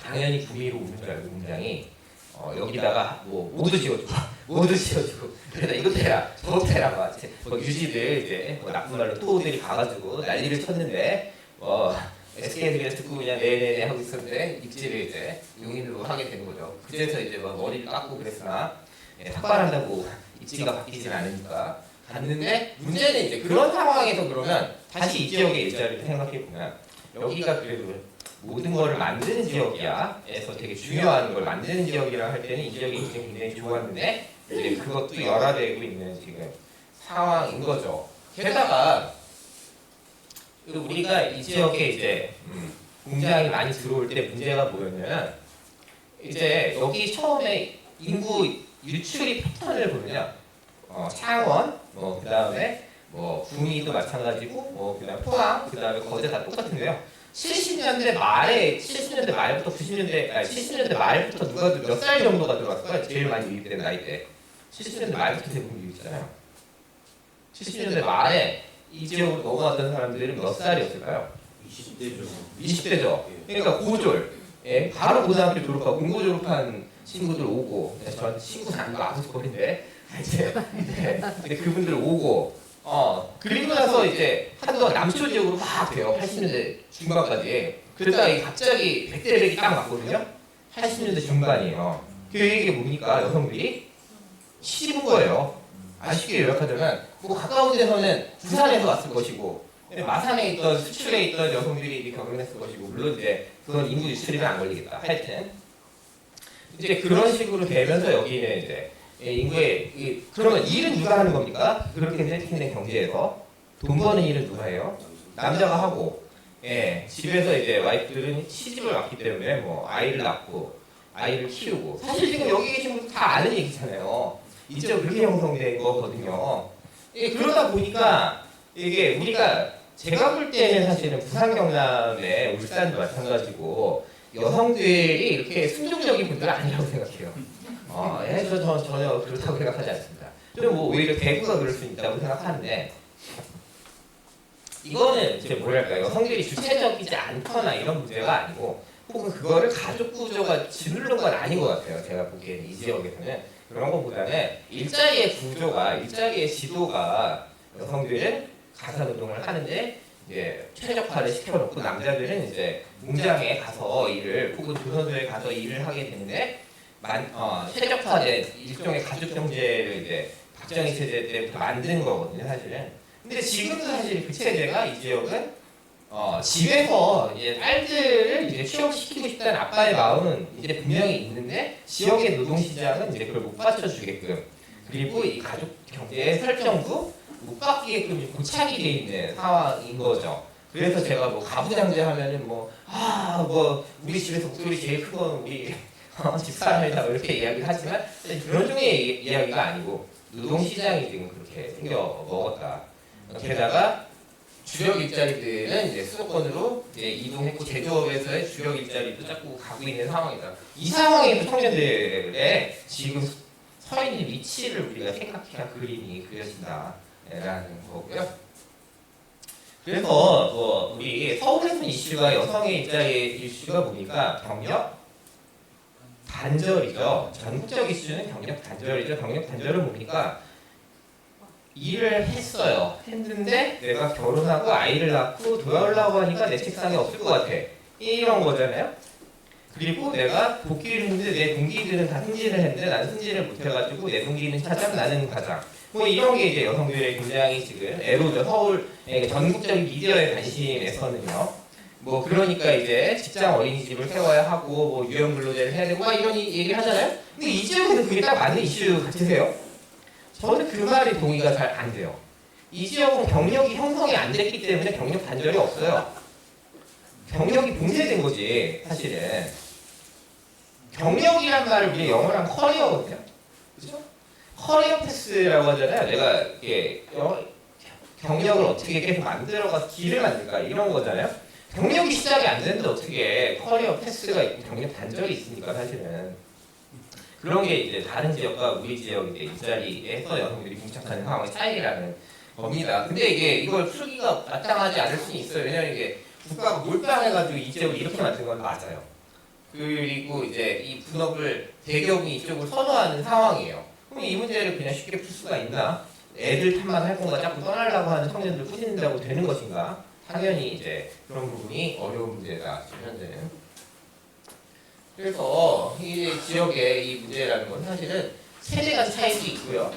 당연히 구미로 오는 줄 알고 공장이 여기다가 뭐 모두 지어주고 그래서 이거 테라 저거 테라 뭐 유지들 이제 뭐 나쁜 말로 토들이 가가지고 난리를 쳤는데 SK들이 듣고 그냥 네네네 하고 있었는데 입지를 이제 용인으로 하게 된 거죠. 그래서 이제 뭐 머리를 깎고 그랬으나 삭발한다고 입지가 바뀌질 않으니까 갔는데, 문제는 이제 그런 상황에서 그러면 다시 이 지역의 일자리를 생각해보면 여기가 그래도 모든 거를 만드는 지역이야 에서 되게 중요한 걸 만드는 지역이라 할 때는 이 지역이 굉장히 좋았는데 이제 그것도 열화되고 있는 지금 상황인 거죠. 게다가 우리가 이 지역에 이제 공장이 많이 들어올 때 문제가 뭐였냐면, 이제 여기 처음에 인구 유출이 패턴을 보면요, 창원, 그 다음에 구미도 마찬가지고, 그 다음에 포항, 그 다음에 거제 다 똑같은데요. 70년대 말부터 70년대 말부터 누가 몇 살 정도가 들어왔을까요? 제일 많이 유입된 나이대. 70년대 말부터 대부분 유입이잖아요. 70년대 말에 이 지역으로 넘어왔던 사람들은 몇 살이었을까요? 20대죠. 20대죠. 그러니까 고졸. 예, 바로 고등학교 졸업하고 공고 졸업한 친구들 오고, 저한테 친구는 아니고 아버지뻘인데 이제 그분들 오고, 그리고 나서 이제 한동안 남초 지역으로 막 돼요. 80년대 중반까지. 그러다가 갑자기 100대 100이 딱 맞거든요. 80년대 중반이에요. 그 얘기가 뭡니까? 여성들이 시집 온 거예요. 아쉽게 요약하자면 뭐 가까운 데서는 부산에서 왔을 것이고, 마산에 있던 수출에 있던 여성들이 결혼했을 것이고, 물론 이제 그건 인구 유출이면 안 걸리겠다. 하여튼 이제 그런 식으로 되면서 여기는 이제 그러면 일은 누가 하는 겁니까? 그렇게 세팅된 경제에서 돈 버는 일은 누가 해요? 남자가 하고, 집에서 이제 와이프들은 시집을 왔기 때문에 뭐 아이를 낳고 아이를 키우고, 사실 지금 여기 계신 분들 다 아는 얘기잖아요. 이제 그렇게 형성된 거거든요. 그러다 보니까 이게 우리가, 제가 볼 때는 사실은 부산 경남에 울산도 마찬가지고 여성들이 이렇게 순종적인 분들은 아니라고 생각해요. 저 전혀 그렇다고 생각하지 않습니다. 좀 뭐 오히려 대구가 그럴 수 있다고 생각하는데, 이거는 이제 뭐랄까, 여성들이 주체적이지 않거나 이런 문제가 아니고, 혹은 그거를 가족 구조가 짓누른 건 아닌 것 같아요. 제가 보기에는 이 지역에서는 그런 것보다는 일자리의 구조가, 일자리의 지도가, 여성들은 가사노동을 하는데 이제 최적화를 시켜놓고 남자들은 이제 공장에 가서 일을, 혹은 조선소에 가서 일을 하게 되는데, 최적화된 일종의 가족 경제를 이제 박정희 체제 때부터 만든 거거든요, 사실은. 근데 지금도 사실 그 체제가, 이 지역은 집에서 이제 딸들을 이제 취업시키고 싶다는 아빠의 마음은 이제 분명히 있는데, 지역의 노동시장은 이제 그걸 못 받쳐주게끔, 그리고 이 가족 경제의 설정도 못 바뀌게끔 고착이 돼 있는 상황인 거죠. 그래서 제가 뭐 가부장제 하면은 우리 집에서 목소리 제일 큰 건 우리 집사람이다 이렇게 이야기를 하지만, 그런 종의 이야기가 아니고 노동시장이 지금 그렇게 생겨 먹었다. 게다가 주력 일자리들은 이제 수도권으로 이제 이동했고, 제조업에서의 주력 일자리도 자꾸 가고 있는 상황이다. 이 상황에서 청년들의 지금 서 있는 위치를 우리가 생각해야 그림이 그려진다라는 거고요. 그래서 우리 서울에서 이슈가, 여성의 일자리 이슈가 보니까 경력 단절이죠. 전국적 이슈는 경력 단절이죠. 경력 단절은 뭡니까? 일을 했는데 내가 결혼하고 아이를 낳고 돌아오려고 하니까 내 책상에 없을 것 같아. 이런 거잖아요. 그리고 내가 복귀를 했는데 내 동기들은 다 승진을 했는데 나는 승진을 못해가지고 내 동기는 차장, 나는 과장. 뭐 이런 게 이제 여성들의 굉장히 지금 애로죠. 서울 전국적인 미디어의 관심에서는요. 뭐 그러니까 이제 직장 어린이집을 세워야 하고 뭐 유형 근로제를 해야 되고 막 이런 얘기를 하잖아요. 근데 이 지역에서 그게 딱 맞는 이슈 같으세요? 저는 그 말에 동의가 잘 안 돼요. 이 지역은 경력이 형성이 안 됐기 때문에 경력 단절이 없어요. 경력이 봉쇄된 거지 사실은. 경력이란 말을 우리 영어로 하면 커리어거든요. 그죠? 커리어 패스라고 하잖아요. 내가 이게 경력을 어떻게 계속 만들어가서 길을 만들까 이런 거잖아요. 경력이 시작이 안 되는데 어떻게 커리어 패스가 있고 경력 단절이 있으니까 사실은. 그런 게 이제 다른 지역과 우리 지역 이제 일자리에서 여성들이 봉착하는 상황의 차이라는 겁니다. 근데 이걸 풀기가 마땅하지 않을 수는 있어요. 왜냐면 이게 국가가 몰빵해가지고 이 지역을 이렇게 만든 건 맞아요. 그리고 이제 이 분업을 대기업이 이쪽을 선호하는 상황이에요. 그럼 이 문제를 그냥 쉽게 풀 수가 있나? 애들 탓만 할 건가? 자꾸 떠나려고 하는 청년들 꾸짖는다고 되는 것인가? 당연히 이제 그런 부분이 어려운 문제다. 지금 현재는. 그래서 이 지역의 이 문제라는 건 사실은 세대 간 차이도 있고요.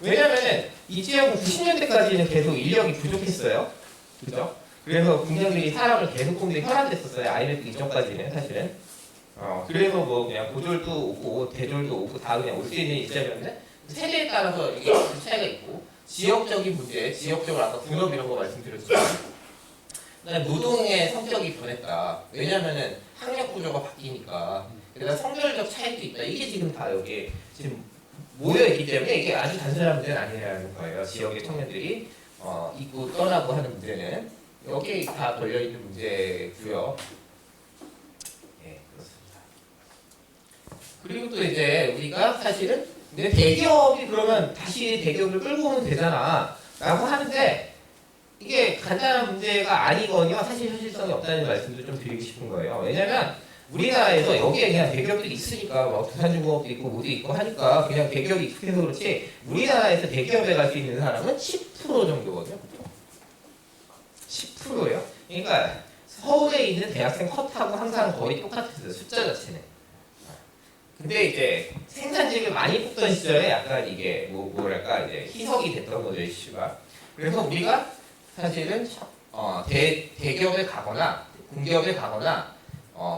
왜냐면은 이 지역은 90년대까지는 계속 인력이 부족했어요. 그죠? 그래서 공장들이 사람을 계속 공대 혈안됐었어요. IMF 이전까지는 사실은. 그래서 뭐 그냥 고졸도 오고 대졸도 오고 다 그냥 올 수 있는 일자리였는데 세대에 따라서 이게 차이가 있고 지역적인 문제, 지역적으로 아까 분업 이런 거 말씀드렸지만 노동의 성격이 변했다. 왜냐면은 학력 구조가 바뀌니까 그다음 성별적 차이도 있다. 이게 지금 다 여기 지금 모여 있기 때문에 이게 아주 단순한 문제는 아니라는 거예요. 지역의 청년들이 있고 떠나고 하는 문제는 여기에 다 걸려 있는 문제고요. 예, 그렇습니다. 그리고 또 이제 우리가 사실은 근데 대기업이 그러면 다시 대기업을 끌고 오면 되잖아라고 하는데 이게 간단한 문제가 아니거니와 사실 현실성이 없다는 말씀도 좀 드리고 싶은 거예요. 왜냐면 우리나라에서 여기에 그냥 대기업들이 있으니까 뭐 두산중공업도 있고 뭐도 있고 하니까 그냥 대기업이 익숙해서 그렇지 우리나라에서 대기업에 갈 수 있는 사람은 10% 정도거든요. 10%예요. 그러니까 서울에 있는 대학생 컷하고 항상 거의 똑같았어요. 숫자 자체는. 근데 이제 생산직을 많이 뽑던 시절에 약간 이게 뭐랄까 이제 희석이 됐던 거죠, 이슈가. 그래서 우리가 사실은 대기업에 가거나 공기업에 가거나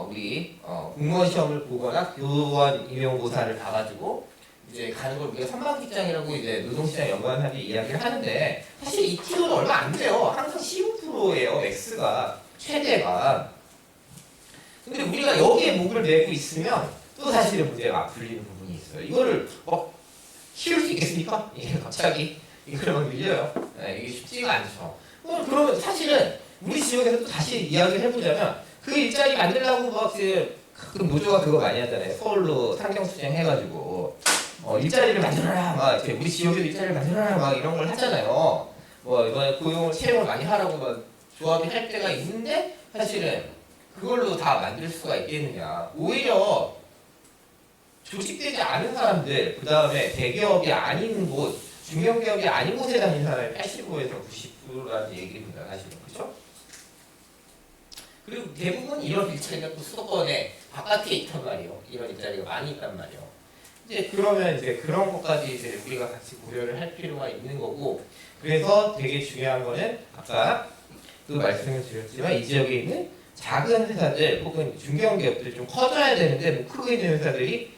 우리 공무원 시험을 보거나 교원 임용고사를 봐가지고 이제 가는 걸 우리가 선박직장이라고 이제 노동시장 연구원들이 이야기를 하는데 사실 이 티로는 얼마 안 돼요. 항상 15%예요, 맥스가 최대가. 근데 우리가 여기에 목을 메고 있으면 또 사실은 문제가 불리는 부분이 있어요. 이거를 키울 수 있겠습니까? 이게 갑자기 이걸 막 밀려요. 네, 이게 쉽지가 않죠. 그러면 사실은 우리 지역에서 또 다시 이야기를 해보자면 그 일자리 만들려고 가끔 노조가 그거 많이 하잖아요. 서울로 상경수쟁 해가지고 일자리를 만들어라 막 이렇게 우리 지역에 일자리를 만들어라 막 이런 걸 하잖아요. 뭐 이번에 고용을 채용을 많이 하라고 막 조합이 할 때가 있는데 사실은 그걸로 다 만들 수가 있겠느냐. 오히려 조직되지 않은 사람들, 그 다음에 대기업이 아닌 곳, 중견기업이 아닌 곳에 다니는 사람이 85에서 90%라는 얘기입니다. 사실은. 그렇죠? 그리고 대부분 이런 일자리가 또 수도권에 바깥에 있단 말이에요. 이런 일자리가 많이 있단 말이에요. 이제 그러면 이제 그런 것까지 이제 우리가 같이 고려를 할 필요가 있는 거고, 그래서 되게 중요한 거는 아까 또 말씀을 드렸지만 이 지역에 있는 작은 회사들 혹은 중견기업들 좀 커져야 되는데 뭐 크고 있는 회사들이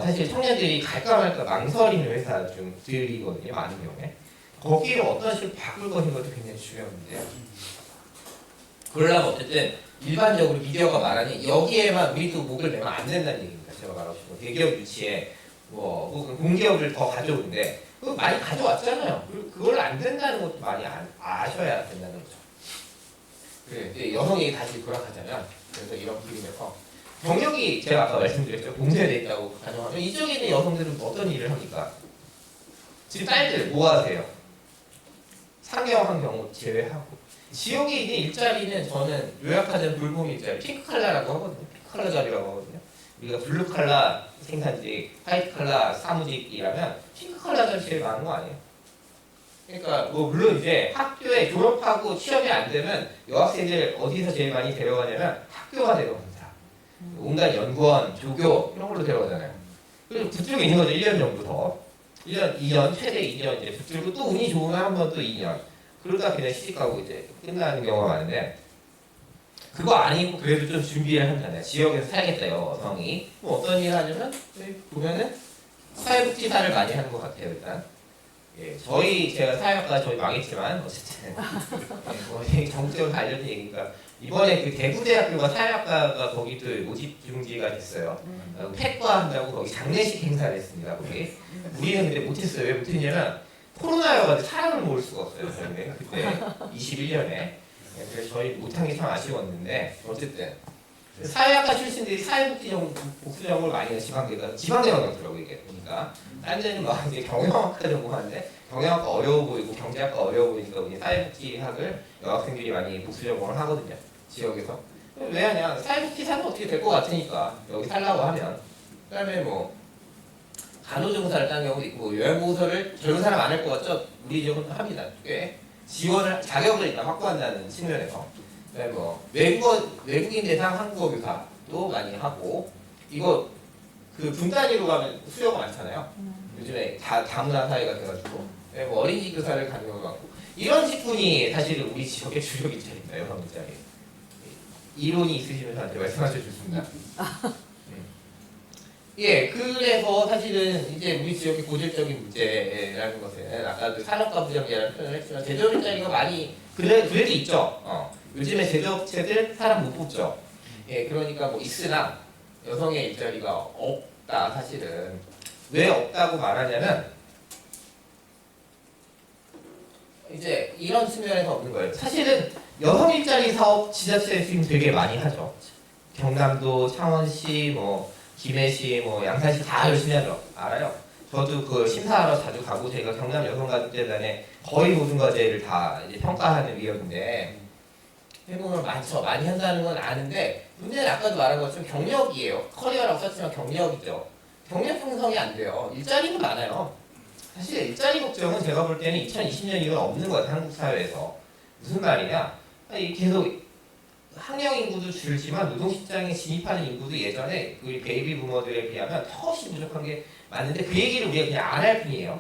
사실 청년들이 갈까 말까 망설이는 회사들이거든요. 많은 경우에. 거기를 어떤 식으로 바꿀 것인가도 굉장히 중요한 문제예요. 그러려면 어쨌든 일반적으로 미디어가 말하니 여기에만 우리도 목을 내면 안 된다는 얘기입니다. 제가 말하고 싶은 대기업 유치에 뭐 혹은 공기업을 더 가져오는데 그거 많이 가져왔잖아요. 그걸 안 된다는 것도 많이 아셔야 된다는 거죠. 그래, 이제 여성 얘기 다시 돌아가자면 그래서 이런 그림에서 경력이 제가 아까 말씀드렸죠. 봉쇄되어 있다고 가정하면 이쪽에 있는 여성들은 어떤 일을 합니까? 지금 딸들 뭐 하세요? 상경한 경우 제외하고 지역에 있는 일자리는 저는 요약하자면 돌봄 일자리, 핑크 칼라라고 하거든요. 핑크 칼라 자리라고 하거든요. 우리가 블루 칼라 생산직, 화이트 칼라 사무직이라면 핑크 칼라 자리 제일 많은 거 아니에요? 그러니까 뭐 물론 이제 학교에 졸업하고 취업이 안 되면 여학생들 어디서 제일 많이 데려가냐면 학교가 데려갑니다. 온갖 연구원, 조교 이런 걸로 데려가잖아요. 그리고 붙들고 있는 거죠. 1년 정도 더. 1년, 2년, 최대 2년 이제 붙들고 또 운이 좋으면 한 번 또 2년. 그러다 그냥 시집가고 이제 끝나는 경우가 많은데 그거 아니고 그래도 좀 준비를 하잖아요. 지역에서 살겠다요, 여성이. 뭐 어떤 일을 하냐면 여기 보면은 사회복지사를 많이 하는 것 같아요, 일단. 예, 제가 사회학과 저희 망했지만 어쨌든 뭐 정적으로 알려진 얘기니까 이번에 그 대구대학교가 사회학과가 거기 또 모집 중지가 됐어요. 팩과 한다고 거기 장례식 행사를 했습니다. 거기 우리는 근데 못했어요. 왜 못했냐면 코로나여가지고 사람을 모을 수가 없어요. 저희는 그때 21년에 그래서 저희 못한 게 참 아쉬웠는데 어쨌든 사회학과 출신들이 사회복지정보를 많이 해요. 지방대가 넣더라고 이게 보니까 딴 데는 막 이제 경영학과 전공하는데 경영학과 어려워 보이고 경제학과 어려워 보이니까 우리 사회복지학을 여학생들이 많이 복수 전공을 하거든요. 지역에서 왜 하냐 사회복지사는 어떻게 될 것 같으니까 여기 살라고 하면 그다음에 뭐 간호조무사를 딴 경우도 있고 요양보호사를 젊은 사람 안 할 것 같죠? 우리 지역은 합니다. 꽤 지원을 자격을 일단 확보한다는 측면에서 뭐 외국인 대상 한국어 교사도 많이 하고 이거 그 분 단위로 가면 수요가 많잖아요. 요즘에 다문화 사회가 돼가지고 뭐 어린이 교사를 가는 경우가 많고 이런 직군이 사실은 우리 지역의 주력 일자리입니다. 여성 일자리. 이론이 있으시면 저한테 말씀하셔 주십니다. 예, 그래서 사실은 이제 우리 지역의 고질적인 문제라는 것은 아까도 산업과 부정제라는 표현을 했지만 제조업 일자리가 많이 그래도 있죠. 요즘에 제조업체들 사람 못 뽑죠. 예, 그러니까 뭐 있으나 여성의 일자리가 없다. 사실은 왜 없다고 말하냐면 이제 이런 측면에서 없는 거예요. 사실은 여성 일자리 사업 지자체에서 지금 되게 많이 하죠. 경남도, 창원시, 뭐 김해시, 뭐 양산시 다 열심히 하죠. 알아요. 저도 그 심사하러 자주 가고 제가 경남 여성가족재단에 거의 모든 과제를 다 이제 평가하는 위원인데 해보면 많죠. 많이 한다는 건 아는데 문제는 아까도 말한 것처럼 경력이에요. 커리어라고 썼지만 경력이죠. 경력 형성이 안 돼요. 일자리는 많아요. 사실 일자리 걱정은 제가 볼 때는 2020년 이후는 없는 것 같아요. 한국 사회에서. 무슨 말이냐? 계속 학령 인구도 줄지만 노동시장에 진입하는 인구도 예전에 우리 베이비 부머들에 비하면 턱없이 부족한 게 맞는데 그 얘기를 우리가 그냥 안 할 뿐이에요.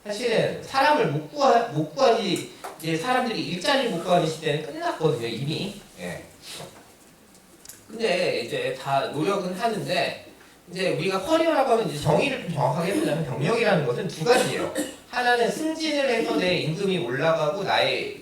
사실은 사람을 못 구하지 이제 사람들이 일자리를 못 구하는 시대는 끝났거든요 이미. 예. 근데 이제 다 노력은 하는데 이제 우리가 커리어라고 하면 이제 정의를 좀 정확하게 해보자면 경력이라는 것은 두 가지예요. 하나는 승진을 해서 내 임금이 올라가고 나의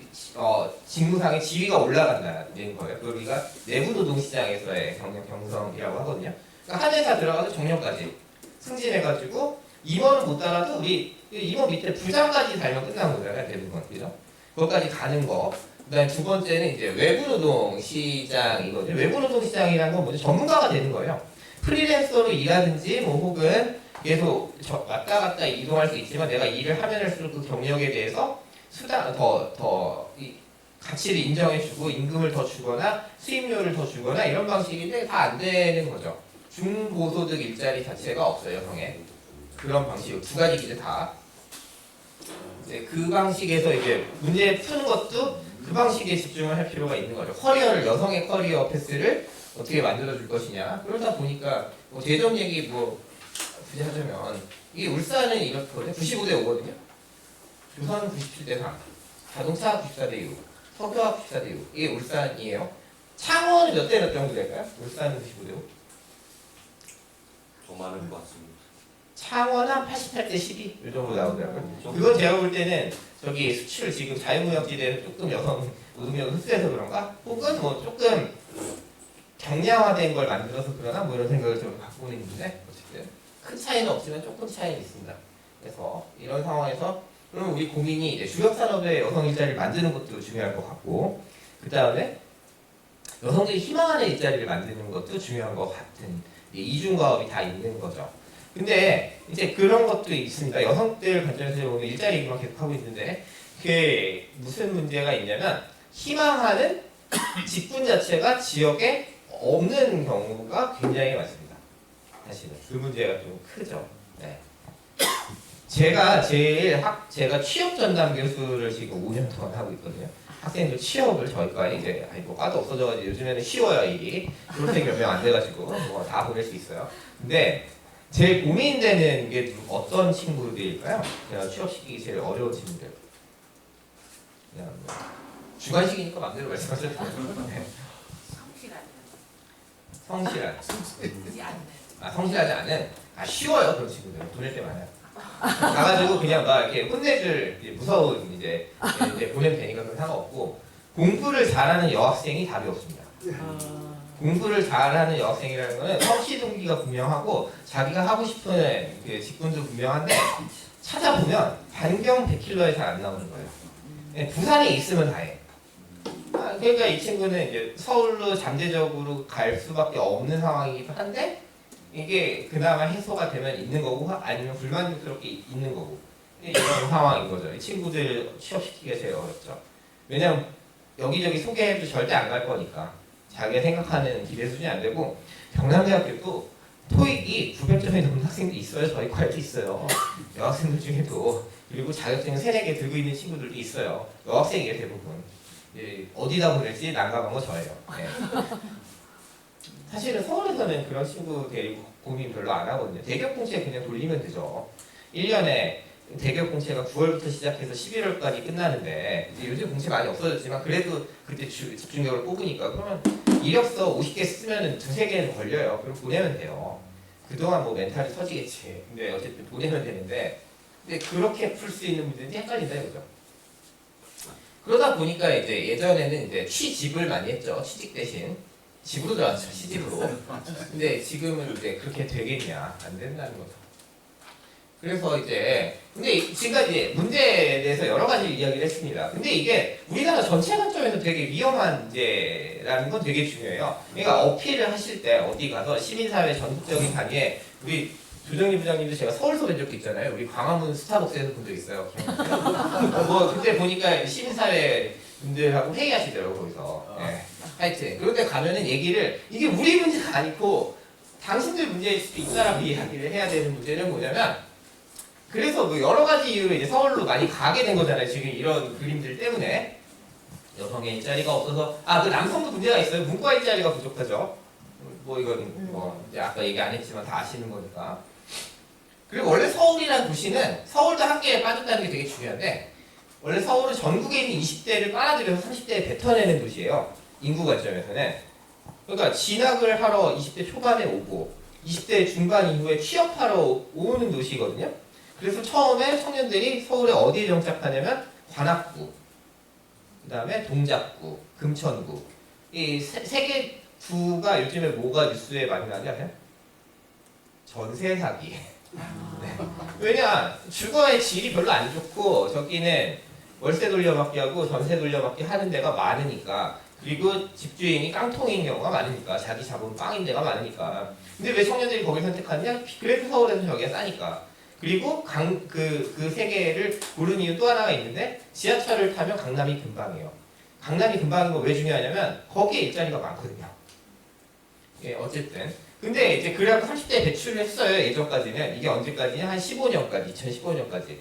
직무상의 지위가 올라간다는 거예요. 그걸 우리가 내부 노동시장에서의 경력 형성이라고 하거든요. 그러니까 한 회사 들어가서 정년까지 승진해가지고 임원은 못 따라도 우리 임원 밑에 부장까지 달면 끝난 거잖아요. 대부분 그죠? 그것까지 가는 거. 그다음에 두 번째는 이제 외부 노동 시장이거든요. 외부 노동 시장이라는 건 뭐죠? 전문가가 되는 거예요. 프리랜서로 일하든지 뭐 혹은 계속 왔다 갔다 이동할 수 있지만 내가 일을 하면 할수록 그 경력에 대해서 수당 더 가치를 인정해주고 임금을 더 주거나 수임료를 더 주거나 이런 방식인데 다 안 되는 거죠. 중고소득 일자리 자체가 없어요, 여성에. 그런 방식 두 가지 이제 다. 이제 그 방식에서 이제 문제 푸는 것도 그 방식에 집중을 할 필요가 있는 거죠. 여성의 커리어 패스를 어떻게 만들어 줄 것이냐. 그러다 보니까 뭐 대전 얘기 뭐 굳이 하자면 이게 울산은 이렇거든요. 95대 5거든요. 조선은 97대 3, 자동차 94대 6, 석유화학 94대 6. 이게 울산이에요. 창원은 몇 대 몇 정도 될까요? 울산은 95대 5. 더 많은 것 같습니다. 창원은 88대 12. 이 정도 나오더라고요. 그건 제가 볼 때는 저기 수출 지금 자유무역지대에서 조금 여성 노동력을 흡수해서 그런가? 혹은 뭐 조금 경량화된 걸 만들어서 그러나 뭐 이런 생각을 좀 갖고 있는데 어쨌든 큰 차이는 없지만 조금 차이는 있습니다. 그래서 이런 상황에서 그럼 우리 고민이 이제 주력 산업의 여성 일자리를 만드는 것도 중요할 것 같고 그 다음에 여성들이 희망하는 일자리를 만드는 것도 중요한 것 같은 이중과업이 다 있는 거죠. 근데 이제 그런 것도 있습니다. 여성들 관점에서 보면 일자리 얘기만 계속 하고 있는데 그게 무슨 문제가 있냐면 희망하는 직군 자체가 지역에 없는 경우가 굉장히 많습니다. 사실은 그 문제가 좀 크죠. 네. 제가 취업 전담 교수를 지금 5년 동안 하고 있거든요. 학생들 취업을 저희가 이제 뭐 과도 없어져가지고 요즘에는 쉬워요 일이. 졸업생 몇 명 안 돼가지고 뭐 다 보낼 수 있어요. 근데 제일 고민되는 게 어떤 친구들일까요? 제가 취업시키기 제일 어려운 친구들. 그냥 뭐 주관식이니까 마음대로 말씀하셔도 돼요. 네. 성실하지 않은. 쉬워요 그런 친구들은. 보낼 때 많아요. 가가지고 그냥 막 이렇게 혼내줄 무서운 이제 보내면 되니까 그건 상관없고, 공부를 잘하는 여학생이 답이 없습니다. 공부를 잘하는 여학생이라는 거는 성취 동기가 분명하고 자기가 하고 싶은 그 직군도 분명한데 찾아보면 반경 100km에 잘 안 나오는 거예요. 부산에 있으면 다해. 그러니까 이 친구는 이제 서울로 잠재적으로 갈 수밖에 없는 상황이기도 한데, 이게 그나마 해소가 되면 있는 거고 아니면 불만족스럽게 있는 거고, 이런 상황인 거죠. 이 친구들 취업시키기가 제일 어렵죠. 왜냐면 여기저기 소개해도 절대 안 갈 거니까. 자기가 생각하는 기대 수준이 안 되고, 경남대학교도 토익이 900점이 넘는 학생도 있어요. 저희 과에도 있어요. 여학생들 중에도. 그리고 자격증 3-4개 들고 있는 친구들도 있어요. 여학생이에요 대부분. 어디다 보낼지 난감한 거 저예요. 네. 사실은 서울에서는 그런 친구 데리고 고민 별로 안 하거든요. 대기업 공채 그냥 돌리면 되죠. 1년에 대기업 공채가 9월부터 시작해서 11월까지 끝나는데, 이제 요즘 공채 많이 없어졌지만 그래도 그때 집중적으로 뽑으니까, 그러면 이력서 50개 쓰면은 2-3개는 걸려요. 그럼 보내면 돼요. 그동안 뭐 멘탈이 터지겠지. 근데 어쨌든 보내면 되는데, 근데 그렇게 풀 수 있는 문제는 헷갈린다 이거죠. 그러다 보니까 이제 예전에는 이제 취집을 많이 했죠. 취직 대신. 집으로 들어왔죠. 시집으로. 근데 지금은 이제 그렇게 되겠냐? 안 된다는 거죠. 그래서 이제 근데 지금까지 이제 문제에 대해서 여러 가지 이야기를 했습니다. 근데 이게 우리나라 전체 관점에서 되게 위험한 문제라는 건 되게 중요해요. 그러니까 어필을 하실 때 어디 가서 시민사회 전국적인 강의에, 우리 조정희 부장님도 제가 서울서 뵌 적도 있잖아요. 우리 광화문 스타벅스에서 본 적 있어요. 뭐 그때 보니까 시민사회 분들하고 회의하시더라고요 거기서. 네. 하여튼 그런데 가면은 얘기를, 이게 우리 문제가 아니고 당신들 문제일 수도 있다라고 이야기를 해야 되는 문제는 뭐냐면, 그래서 뭐 여러 가지 이유로 이제 서울로 많이 가게 된 거잖아요. 지금 이런 그림들 때문에. 여성의 일자리가 없어서, 그 남성도 문제가 있어요. 문과 일자리가 부족하죠. 뭐 이건 뭐 이제 아까 얘기 안 했지만 다 아시는 거니까. 그리고 원래 서울이라는 도시는, 서울도 한계에 빠졌다는 게 되게 중요한데, 원래 서울은 전국에 있는 20대를 빨아들여서 30대에 뱉어내는 도시예요. 인구 관점에서는. 그러니까 진학을 하러 20대 초반에 오고 20대 중반 이후에 취업하러 오는 도시거든요. 그래서 처음에 청년들이 서울에 어디에 정착하냐면 관악구, 그 다음에 동작구, 금천구, 이 세 개 구가 요즘에 뭐가 뉴스에 많이 나지 않아요? 전세 사기. 네. 왜냐, 주거의 질이 별로 안 좋고 저기는 월세 돌려받기 하고 전세 돌려받기 하는 데가 많으니까, 그리고 집주인이 깡통인 경우가 많으니까, 자기 자본 빵인 데가 많으니까. 근데 왜 청년들이 거길 선택하느냐? 그래도 서울에서 저기가 싸니까. 그리고 그 세 개를 고른 이유 또 하나가 있는데, 지하철을 타면 강남이 금방이에요. 강남이 금방인 거 왜 중요하냐면 거기에 일자리가 많거든요. 예, 어쨌든. 근데 이제 그래갖고 30대 배출을 했어요. 예전까지는. 이게 언제까지냐? 한 15년까지, 2015년까지.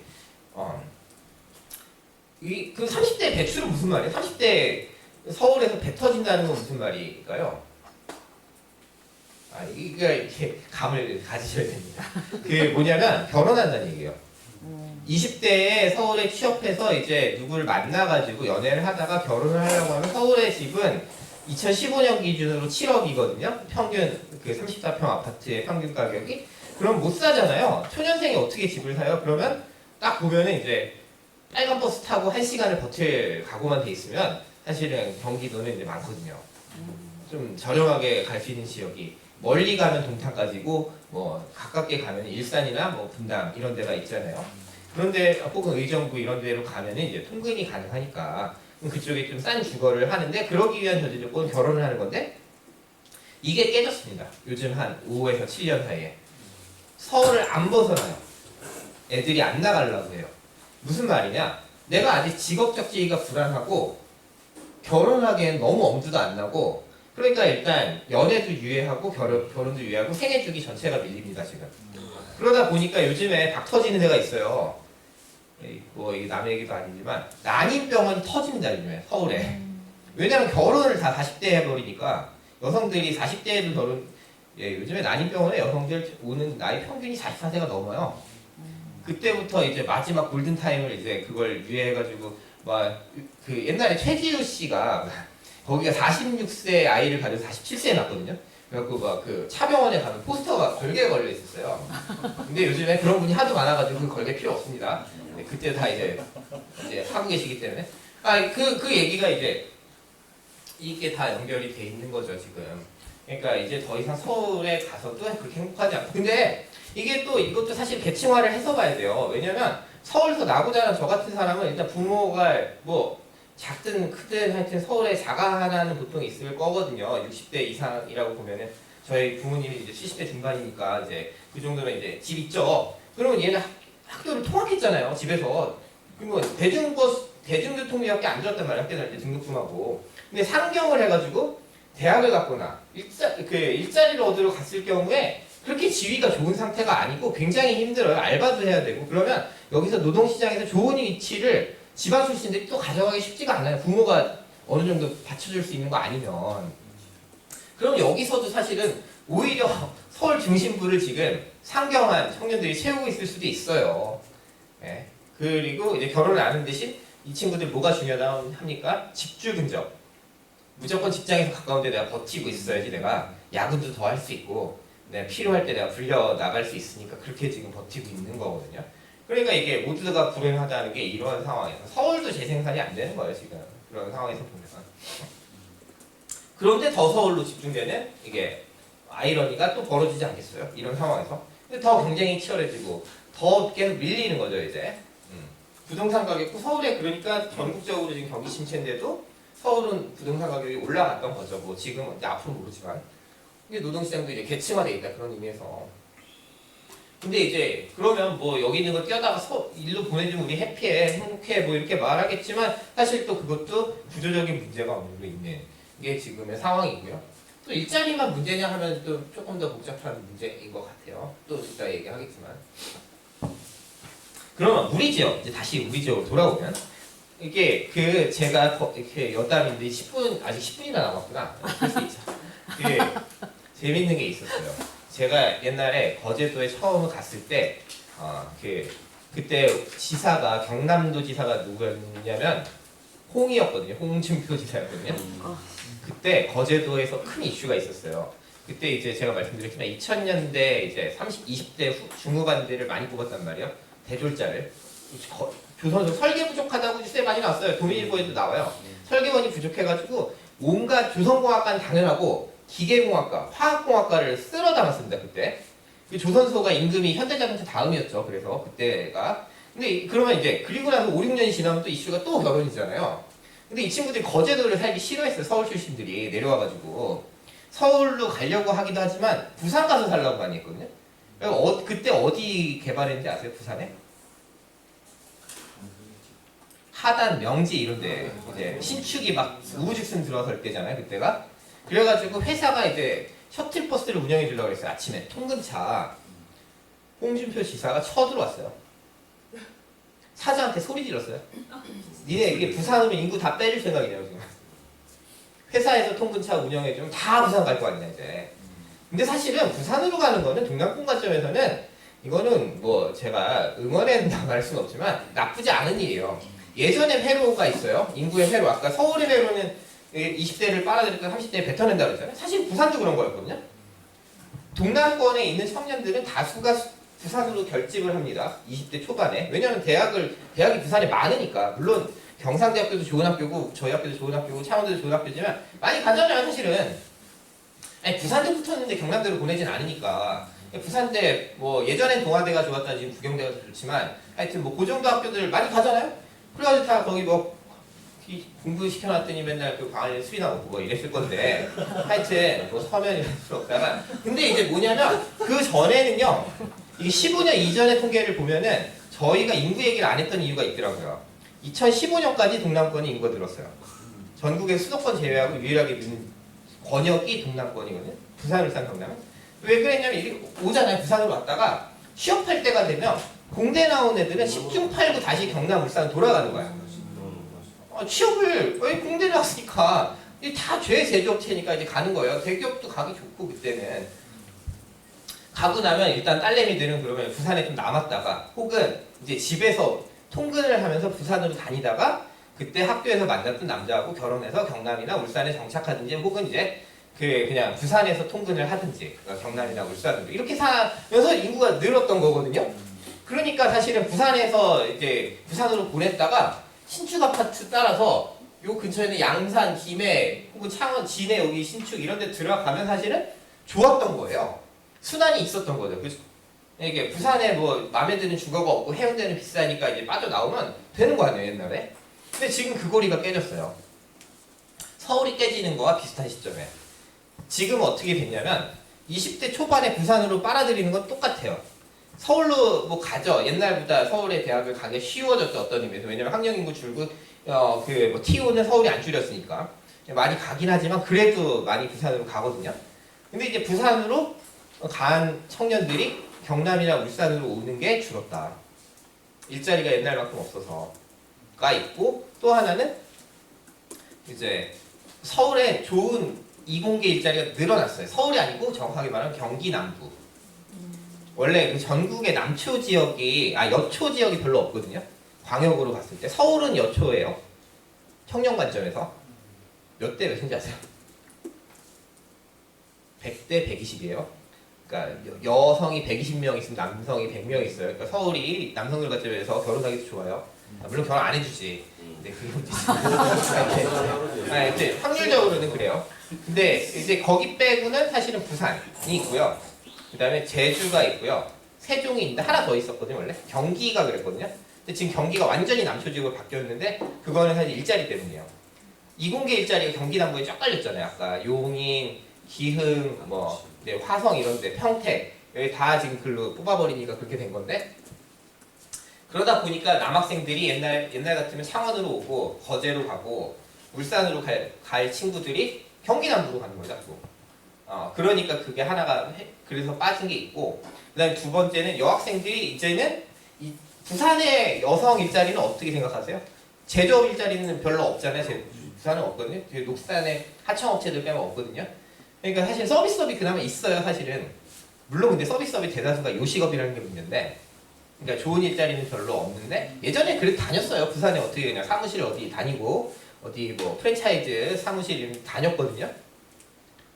그 30대 배출은 무슨 말이에요? 30대 서울에서 배 터진다는 건 무슨 말일까요? 이게 감을 가지셔야 됩니다. 그 뭐냐면 결혼한다는 얘기예요. 20대에 서울에 취업해서 이제 누구를 만나가지고 연애를 하다가 결혼을 하려고 하면, 서울의 집은 2015년 기준으로 7억이거든요. 평균 그 34평 아파트의 평균 가격이. 그럼 못 사잖아요. 초년생이 어떻게 집을 사요? 그러면 딱 보면은 이제 빨간 버스 타고 1시간을 버틸 각오만 돼 있으면 사실은 경기도는 이제 많거든요. 좀 저렴하게 갈 수 있는 지역이, 멀리 가면 동탄까지고 뭐 가깝게 가면 일산이나 뭐 분당 이런 데가 있잖아요. 그런데 혹은 의정부 이런 데로 가면은 이제 통근이 가능하니까 그쪽에 좀 싼 주거를 하는데, 그러기 위한 전제 조건은 결혼을 하는 건데, 이게 깨졌습니다. 요즘 한 5에서 7년 사이에. 서울을 안 벗어나요. 애들이 안 나가려고 해요. 무슨 말이냐? 내가 아직 직업적 지위가 불안하고 결혼하기엔 너무 엄두도 안 나고, 그러니까 일단 연애도 유예하고 결혼도 유예하고 생애 주기 전체가 밀립니다 지금. 그러다 보니까 요즘에 박 터지는 데가 있어요. 뭐 이게 남의 얘기도 아니지만 난임병원이 터집니다 요즘에 서울에. 왜냐면 결혼을 다 40대에 해버리니까 여성들이 40대에도 요즘에 난임병원에 여성들 오는 나이 평균이 44세가 넘어요. 그때부터 이제 마지막 골든타임을 이제 그걸 유예해가지고 막 그 옛날에 최지우 씨가 거기가 46세 아이를 가지고 47세에 낳았거든요. 그래갖고 막 그 차병원에 가면 포스터가 걸개 걸려 있었어요. 근데 요즘에 그런 분이 하도 많아가지고 그 걸개 필요 없습니다. 그때 다 이제 하고 계시기 때문에 그 얘기가 이제 이게 다 연결이 돼 있는 거죠 지금. 그러니까 이제 더 이상 서울에 가서도 그렇게 행복하지 않고. 근데 이게 또 이것도 사실 계층화를 해서 봐야 돼요. 왜냐면 서울에서 나고 자란 저 같은 사람은 일단 부모가 뭐 작든 크든 하여튼 서울에 자가 하나는 보통 있을 거거든요. 60대 이상이라고 보면은 저희 부모님이 이제 70대 중반이니까 이제 그 정도면 이제 집 있죠. 그러면 얘는 학교를 통학했잖아요. 집에서. 그리고 대중교통비밖에 안 들었단 말이에요. 학교 다닐 때 등록 좀 하고. 근데 상경을 해가지고 대학을 갔거나 일자리를 얻으러 갔을 경우에 그렇게 지위가 좋은 상태가 아니고 굉장히 힘들어요. 알바도 해야 되고. 그러면 여기서 노동시장에서 좋은 위치를 지방 출신들이 또 가져가기 쉽지가 않아요. 부모가 어느 정도 받쳐줄 수 있는 거 아니면. 그럼 여기서도 사실은 오히려 서울 중심부를 지금 상경한 청년들이 채우고 있을 수도 있어요. 예. 그리고 이제 결혼을 안 하는 대신 이 친구들 뭐가 중요하다 합니까? 집주 근접. 무조건 직장에서 가까운데 내가 버티고 있어야지 내가 야근도 더 할 수 있고 내가 필요할 때 내가 불려 나갈 수 있으니까 그렇게 지금 버티고 있는 거거든요. 그러니까 이게 모두가 불행하다는 게 이런 상황에서 서울도 재생산이 안 되는 거예요 지금. 그런 상황에서 보면. 그런데 더 서울로 집중되는 이게 아이러니가 또 벌어지지 않겠어요? 이런 상황에서. 근데 더 경쟁이 치열해지고 더 계속 밀리는 거죠 이제. 부동산 가격도 서울에 그러니까 전국적으로 지금 경기 침체인데도 서울은 부동산 가격이 올라갔던 거죠. 뭐 지금 이제 앞으로 모르지만. 근데 노동시장도 이제 계층화돼 있다 그런 의미에서. 근데 이제 그러면 뭐 여기 있는 걸 뛰어다가 일로 보내주면 우리 해피해 행복해 뭐 이렇게 말하겠지만 사실 또 그것도 구조적인 문제가 어느 정도 있는 게 지금의 상황이고요. 또 일자리만 문제냐 하면 또 조금 더 복잡한 문제인 것 같아요. 또 이따 얘기하겠지만. 그러면 우리 지역 이제 다시 우리 지역으로 돌아오면 이게 제가 이렇게 여담인데 10분 아직 10분이나 남았구나. 그럴 수 있죠. 이게 재밌는 게 있었어요. 제가 옛날에 거제도에 처음 갔을 때 그때 지사가 경남도 지사가 누구였냐면 홍이었거든요. 홍준표 지사였거든요. 그때 거제도에서 큰 이슈가 있었어요. 그때 이제 제가 말씀드렸지만 2000년대 이제 20대 중후반들을 많이 뽑았단 말이에요. 대졸자를. 조선소 설계 부족하다고 뉴스에 많이 나왔어요. 도민일보에도 나와요. 설계원이 부족해가지고 온갖 조선공학과는 당연하고 기계공학과, 화학공학과를 쓸어 담았습니다. 그때. 조선소가 임금이 현대자동차 다음이었죠. 그래서 그때가. 근데 그러면 이제 그리고 나서 5, 6년이 지나면 또 이슈가 또 결혼이잖아요. 근데 이 친구들이 거제도를 살기 싫어했어요. 서울 출신들이 내려와가지고. 서울로 가려고 하기도 하지만 부산 가서 살라고 많이 했거든요. 그때 어디 개발했는지 아세요? 부산에? 하단, 명지 이런데 이제 신축이 막 우후죽순 들어설 때잖아요. 그때가. 그래가지고 회사가 이제 셔틀버스를 운영해 주려고 그랬어요. 아침에 통근차. 홍준표 지사가 쳐들어왔어요. 사장한테 소리 질렀어요. 니네 이게 부산으로 인구 다 빼줄 생각이냐고 지금. 회사에서 통근차 운영해주면 다 부산 갈 거 아니냐 이제. 근데 사실은 부산으로 가는 거는 동남권 관점에서는 이거는 뭐 제가 응원한다고 할 수는 없지만 나쁘지 않은 일이에요. 예전에 회로가 있어요. 인구의 회로. 아까 서울의 회로는 20대를 빨아들이니까 30대에 뱉어낸다 그랬잖아요. 사실 부산도 그런 거였거든요. 동남권에 있는 청년들은 다수가 부산으로 결집을 합니다. 20대 초반에. 왜냐하면 대학이 부산에 많으니까. 물론 경상대학교도 좋은 학교고 저희 학교도 좋은 학교고 창원대도 좋은 학교지만 많이 가잖아요 사실은. 아니 부산대 붙었는데 경남대로 보내진 않으니까. 부산대 뭐 예전엔 동아대가 좋았다 지금 부경대가 더 좋지만 하여튼 뭐 그 정도 학교들 많이 가잖아요. 그래가지고 다 거기 뭐 공부시켜놨더니 맨날 그 방안에 술이나 먹고 뭐 이랬을 건데 하여튼 뭐 서면이 필요 없다가 근데 이제 뭐냐면 그 전에는요 이게 15년 이전의 통계를 보면은 저희가 인구 얘기를 안 했던 이유가 있더라고요. 2015년까지 동남권이 인구가 늘었어요. 전국의 수도권 제외하고 유일하게 권역이 동남권이거든요. 부산, 울산, 경남은. 왜 그랬냐면 이게 오잖아요. 부산으로 왔다가 취업할 때가 되면 공대 나온 애들은 10중 8구 다시 경남, 울산 돌아가는 거야. 취업을 공대를 왔으니까 다 제조업체니까 이제 가는 거예요. 대기업도 가기 좋고 그때는. 가고 나면 일단 딸내미들은 그러면 부산에 좀 남았다가 혹은 이제 집에서 통근을 하면서 부산으로 다니다가 그때 학교에서 만났던 남자하고 결혼해서 경남이나 울산에 정착하든지 혹은 이제 그냥 부산에서 통근을 하든지 경남이나 울산으로 이렇게 사면서 인구가 늘었던 거거든요. 그러니까 사실은 부산에서 이제 부산으로 보냈다가 신축 아파트 따라서 요 근처에는 양산, 김해 혹은 창원, 진해 여기 신축 이런 데 들어가면 사실은 좋았던 거예요. 순환이 있었던 거죠. 그죠? 이게 부산에 뭐 마음에 드는 주거가 없고 해운대는 비싸니까 이제 빠져나오면 되는 거 아니에요, 옛날에? 근데 지금 그 고리가 깨졌어요. 서울이 깨지는 거와 비슷한 시점에. 지금 어떻게 됐냐면 20대 초반에 부산으로 빨아들이는 건 똑같아요. 서울로 뭐 가죠. 옛날보다 서울에 대학을 가기 쉬워졌죠. 어떤 의미에서. 왜냐면 학령 인구 줄고 뭐 TO는 서울이 안 줄였으니까. 많이 가긴 하지만 그래도 많이 부산으로 가거든요. 근데 이제 부산으로 간 청년들이 경남이나 울산으로 오는 게 줄었다. 일자리가 옛날만큼 없어서가 있고 또 하나는 이제 서울에 좋은 이공계 일자리가 늘어났어요. 서울이 아니고 정확하게 말하면 경기 남부. 원래 그 전국의 남초 지역이 여초 지역이 별로 없거든요. 광역으로 봤을 때 서울은 여초예요. 청년 관점에서 몇 대 몇인지 아세요? 100대 120이에요. 그러니까 여성이 120명 있으면 남성이 100명 있어요. 그러니까 서울이 남성들 관점에서 결혼하기도 좋아요. 물론 결혼 안 해주지. 근데 그게 문제지. 이제 확률적으로는 그래요. 근데 이제 거기 빼고는 사실은 부산이 있고요. 그 다음에 제주가 있고요. 세종이 있는데 하나 더 있었거든요. 원래 경기가 그랬거든요. 근데 지금 경기가 완전히 남초지역으로 바뀌었는데 그거는 사실 일자리 때문이에요. 이공계 일자리가 경기 남부에 쫙 깔렸잖아요. 아까 용인, 기흥, 화성 이런데 평택 여기 다 지금 글로 뽑아버리니까 그렇게 된 건데 그러다 보니까 남학생들이 옛날 같으면 창원으로 오고 거제로 가고 울산으로 갈 친구들이 경기 남부로 가는 거죠. 그러니까 그게 하나가 그래서 빠진 게 있고 그다음에 두 번째는 여학생들이 이제는 이 부산의 여성 일자리는 어떻게 생각하세요? 제조업 일자리는 별로 없잖아요. 부산은 없거든요. 녹산의 하청업체들 빼면 없거든요. 그러니까 사실 서비스업이 그나마 있어요. 사실은 물론 근데 서비스업의 대다수가 요식업이라는 게 문제인데 그러니까 좋은 일자리는 별로 없는데 예전에 그래도 다녔어요. 부산에 어떻게 그냥 사무실 어디 다니고 어디 뭐 프랜차이즈 사무실 다녔거든요.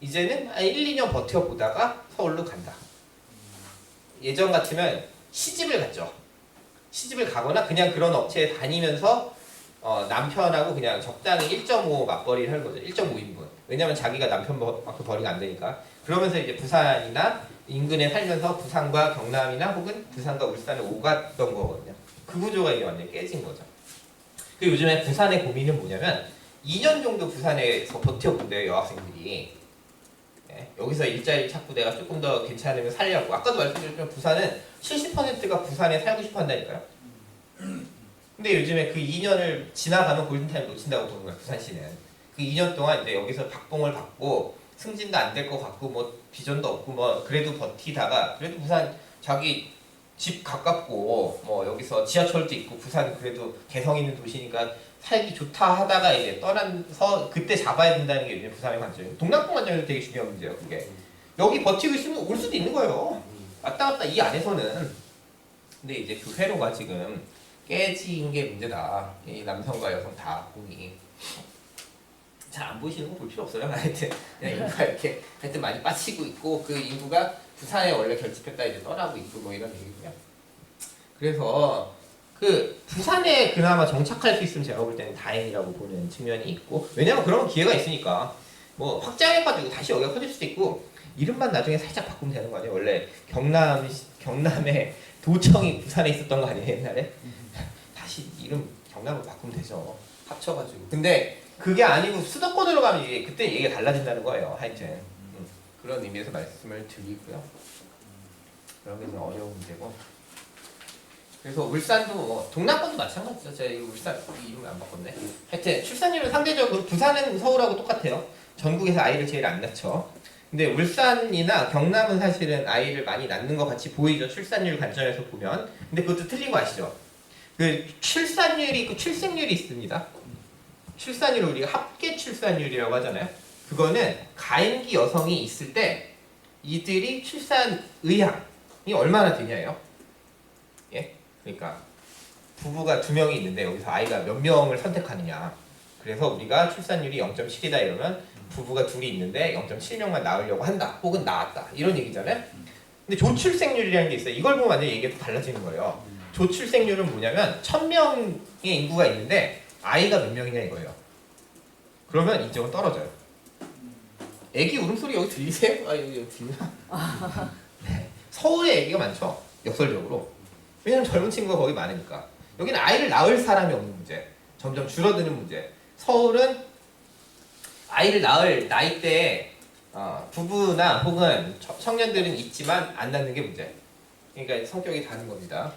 이제는 1, 2년 버텨보다가 서울로 간다. 예전 같으면 시집을 갔죠. 시집을 가거나 그냥 그런 업체에 다니면서 남편하고 그냥 적당히 1.5 맞벌이를 하는 거죠. 1.5인분. 왜냐면 자기가 남편만큼 벌이가 안 되니까. 그러면서 이제 부산이나 인근에 살면서 부산과 경남이나 혹은 부산과 울산을 오갔던 거거든요. 그 구조가 이제 완전히 깨진 거죠. 그리고 요즘에 부산의 고민은 뭐냐면 2년 정도 부산에서 버텨본대요. 여학생들이. 네, 여기서 일자리 찾고 내가 조금 더 괜찮으면 살려고. 아까도 말씀드렸지만 부산은 70%가 부산에 살고 싶어 한다니까요. 근데 요즘에 그 2년을 지나가면 골든타임 놓친다고 보는 거예요. 부산시는. 그 2년 동안 이제 여기서 박봉을 받고 승진도 안 될 것 같고 뭐 비전도 없고 그래도 버티다가 그래도 부산 자기 집 가깝고 여기서 지하철도 있고 부산 그래도 개성 있는 도시니까 살기 좋다 하다가 이제 떠나서 그때 잡아야 된다는 게 요즘 부산의 관점이에요. 동남권 관점에서 되게 중요한 문제예요. 그게 여기 버티고 있으면 올 수도 있는 거예요. 왔다 갔다 이 안에서는. 근데 이제 그 회로가 지금 깨진 게 문제다. 이 남성과 여성 다 공이 잘 안 보이시는 거 볼 필요 없어요. 하여튼 인구가 이렇게 하여튼 많이 빠지고 있고 그 인구가 부산에 원래 결집했다 이제 떠나고 있고 이런 얘기고요. 그래서 그 부산에 그나마 정착할 수 있으면 제가 볼 때는 다행이라고 보는 측면이 있고 왜냐면 그런 기회가 있으니까 확장해가지고 다시 여기가 커질 수도 있고 이름만 나중에 살짝 바꾸면 되는 거 아니에요? 원래 경남에 도청이 부산에 있었던 거 아니에요 옛날에? 다시 이름 경남으로 바꾸면 되죠. 합쳐가지고. 근데 그게 아니고 수도권으로 가면 이게 그때 얘기가 달라진다는 거예요. 하여튼 그런 의미에서 말씀을 드리고요. 그런 게 좀 어려운 문제고. 그래서 울산도 동남권도 마찬가지죠. 제가 이 울산 이름 안 바꿨네. 하여튼 출산율은 상대적으로 부산은 서울하고 똑같아요. 전국에서 아이를 제일 안 낳죠. 근데 울산이나 경남은 사실은 아이를 많이 낳는 것 같이 보이죠. 출산율 관점에서 보면. 근데 그것도 틀린 거 아시죠? 그 출산율이 있고 출생률이 있습니다. 출산율을 우리가 합계 출산율이라고 하잖아요. 그거는 가임기 여성이 있을 때 이들이 출산 의향이 얼마나 되냐예요. 예? 그러니까 부부가 2명이 있는데 여기서 아이가 몇 명을 선택하느냐. 그래서 우리가 출산율이 0.7이다 이러면 부부가 둘이 있는데 0.7명만 낳으려고 한다. 혹은 낳았다. 이런 얘기잖아요. 근데 조출생률이라는 게 있어요. 이걸 보면 완전 얘기가 달라지는 거예요. 조출생률은 뭐냐면 1000명의 인구가 있는데 아이가 몇 명이냐 이거예요. 그러면 이쪽은 떨어져요. 애기 울음소리 여기 들리세요? 아 여기 들리나? 네. 서울에 애기가 많죠. 역설적으로. 왜냐면 젊은 친구가 거기 많으니까. 여기는 아이를 낳을 사람이 없는 문제. 점점 줄어드는 문제. 서울은 아이를 낳을 나이대에 부부나 혹은 청년들은 있지만 안 낳는 게 문제. 그러니까 성격이 다른 겁니다.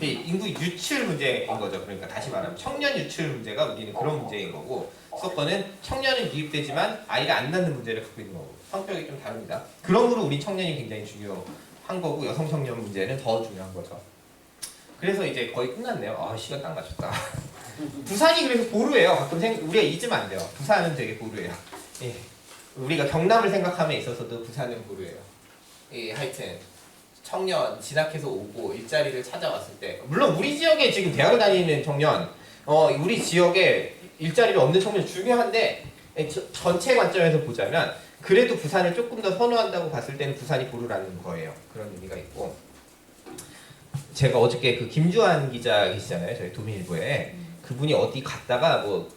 인구 유출 문제인 거죠. 그러니까 다시 말하면 청년 유출 문제가 우리는 그런 문제인 거고 수도권은 청년은 유입되지만 아이가 안 낳는 문제를 갖고 있는 거고 성격이 좀 다릅니다. 그러므로 우리 청년이 굉장히 중요한 거고 여성 청년 문제는 더 중요한 거죠. 그래서 이제 거의 끝났네요. 아 시간 딱 맞췄다. 부산이 그래서 보루예요. 가끔 우리가 잊으면 안 돼요. 부산은 되게 보루예요. 예. 우리가 경남을 생각함에 있어서도 부산은 보루예요. 예, 하여튼 청년 진학해서 오고 일자리를 찾아왔을 때 물론 우리 지역에 지금 대학을 다니는 청년 우리 지역에 일자리를 얻는 청년 중요한데 전체 관점에서 보자면 그래도 부산을 조금 더 선호한다고 봤을 때는 부산이 보루라는 거예요. 그런 의미가 있고 제가 어저께 그 김주환 기자 계시잖아요. 저희 도민일보에 그분이 어디 갔다가 뭐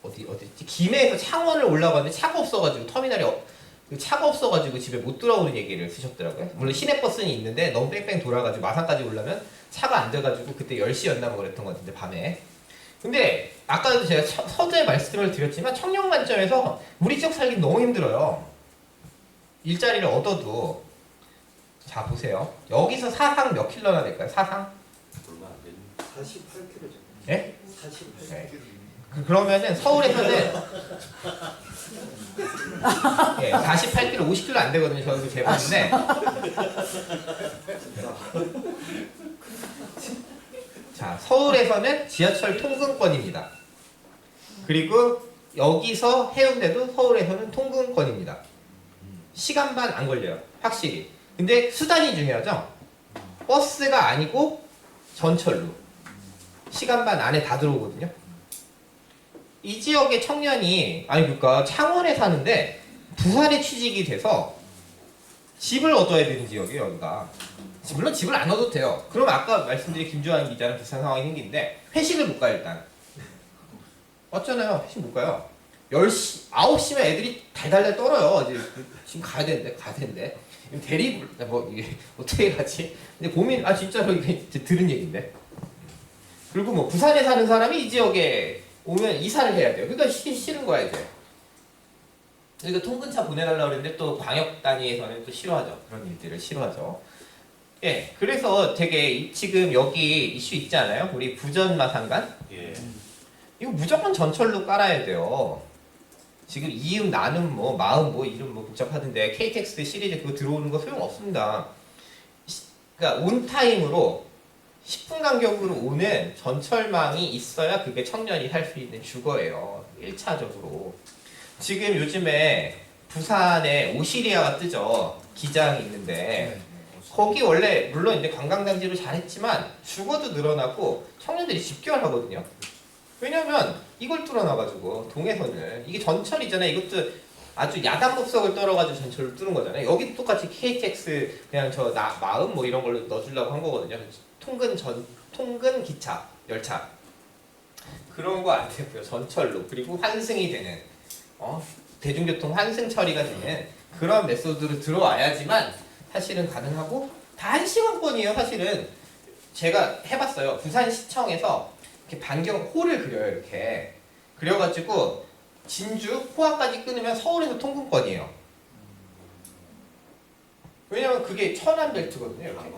어디지 김해에서 창원을 올라가는데 차가 없어가지고 터미널에 차가 없어가지고 집에 못 돌아오는 얘기를 쓰셨더라고요. 물론 시내버스는 있는데 너무 뺑뺑 돌아가지고 마산까지 오려면 차가 안 돼가지고 그때 10시였나 뭐 그랬던 것 같은데 밤에. 근데 아까도 제가 서두에 말씀을 드렸지만 청년 관점에서 우리 지역 살기 너무 힘들어요. 일자리를 얻어도 자 보세요. 여기서 사상 몇 킬로나 될까요? 사상? 얼마 안 되는 48kg 정도. 예? 48kg. 네. 그러면은 서울에서는 예, 48kg, 50kg 안 되거든요. 저도 재봤는데. 자, 서울에서는 지하철 통근권입니다. 그리고 여기서 해운대도 서울에서는 통근권입니다. 시간 반 안 걸려요. 확실히. 근데 수단이 중요하죠. 버스가 아니고 전철로. 시간 반 안에 다 들어오거든요. 이 지역의 청년이 그러니까 창원에 사는데 부산에 취직이 돼서 집을 얻어야 되는 지역이에요. 여기가. 물론 집을 안 얻어도 돼요. 그럼 아까 말씀드린 김주환 기자는 비슷한 상황이 생기는데 회식을 못 가요. 일단 맞잖아요. 회식 못 가요. 10시, 9시면 애들이 달달달 떨어요. 이제 지금 가야 되는데 대리 뭐 이게 어떻게 가지? 근데 고민 진짜로 이게 들은 얘기인데. 그리고 뭐 부산에 사는 사람이 이 지역에 오면 이사를 해야 돼요. 그러니까 싫은 거야 이제. 그러니까 통근차 보내달라고 그랬는데 또 광역 단위에서는 또 싫어하죠. 그런 일들을 싫어하죠. 예, 그래서 되게 지금 여기 이슈 있지 않아요? 우리 부전마산간? 예. 이거 무조건 전철로 깔아야 돼요. 지금 이음, 나눔, 뭐 마음, 뭐 이름 뭐 복잡하던데 KTX 시리즈 그거 들어오는 거 소용 없습니다. 그러니까 온타임으로 10분 간격으로 오는 전철망이 있어야 그게 청년이 살 수 있는 주거예요. 1차적으로. 지금 요즘에 부산에 오시리아가 뜨죠. 기장이 있는데 거기 원래 물론 이제 관광단지로 잘했지만 주거도 늘어나고 청년들이 집결하거든요. 왜냐면 이걸 뚫어놔가지고 동해선을 이게 전철이잖아요. 이것도 아주 야단 법석을 떨어가지고 전철을 뚫은 거잖아요. 여기도 똑같이 KTX 그냥 마음 뭐 이런 걸로 넣어주려고 한 거거든요. 통근 기차 열차 그런 거 안 되고요. 전철로 그리고 환승이 되는 대중교통 환승 처리가 되는 그런 메소드로 들어와야지만 사실은 가능하고 다 1시간권이에요. 사실은 제가 해봤어요. 부산시청에서 이렇게 반경 호를 그려요. 이렇게 그려가지고 진주 포항까지 끊으면 서울에서 통근권이에요. 왜냐면 그게 천안벨트거든요. 이렇게.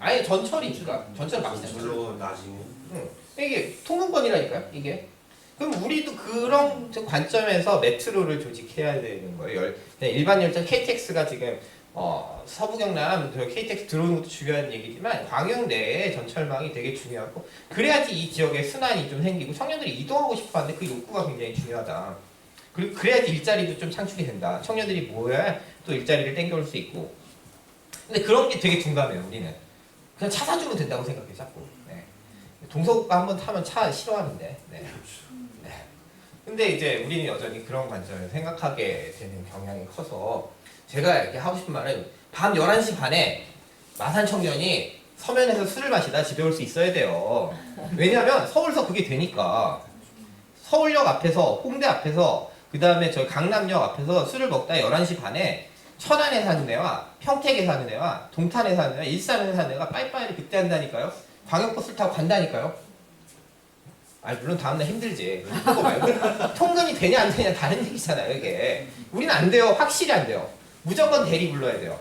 아니 전철이니까 전철 막히잖아요. 전철로 나중에 이게 통근권이라니까요. 이게 그럼 우리도 그런 관점에서 메트로를 조직해야 되는 거예요. 그냥 일반 열차 KTX가 지금 서부 경남 KTX 들어오는 것도 중요한 얘기지만 광역 내에 전철망이 되게 중요하고 그래야지 이 지역에 순환이 좀 생기고 청년들이 이동하고 싶어하는데 그 욕구가 굉장히 중요하다. 그리고 그래야지 일자리도 좀 창출이 된다. 청년들이 모여야 또 일자리를 땡겨올 수 있고. 근데 그런 게 되게 둔감해요. 우리는 그냥 차 사주면 된다고 생각해 자꾸. 네. 동서오빠 한번 타면 차 싫어하는데. 네. 네. 근데 이제 우리는 여전히 그런 관점을 생각하게 되는 경향이 커서 제가 이렇게 하고 싶은 말은 밤 11시 반에 마산 청년이 서면에서 술을 마시다 집에 올 수 있어야 돼요. 왜냐하면 서울서 그게 되니까 서울역 앞에서 홍대 앞에서 그 다음에 저 강남역 앞에서 술을 먹다 11시 반에 천안에 사는 애와 평택에 사는 애와 동탄에 사는 애와 일산에 사는 애가 빠이빠이를 그때 한다니까요. 광역버스를 타고 간다니까요. 물론 다음날 힘들지. 그거 말고 통근이 되냐 안 되냐 다른 얘기잖아요. 이게 우리는 안 돼요. 확실히 안 돼요. 무조건 대리 불러야 돼요.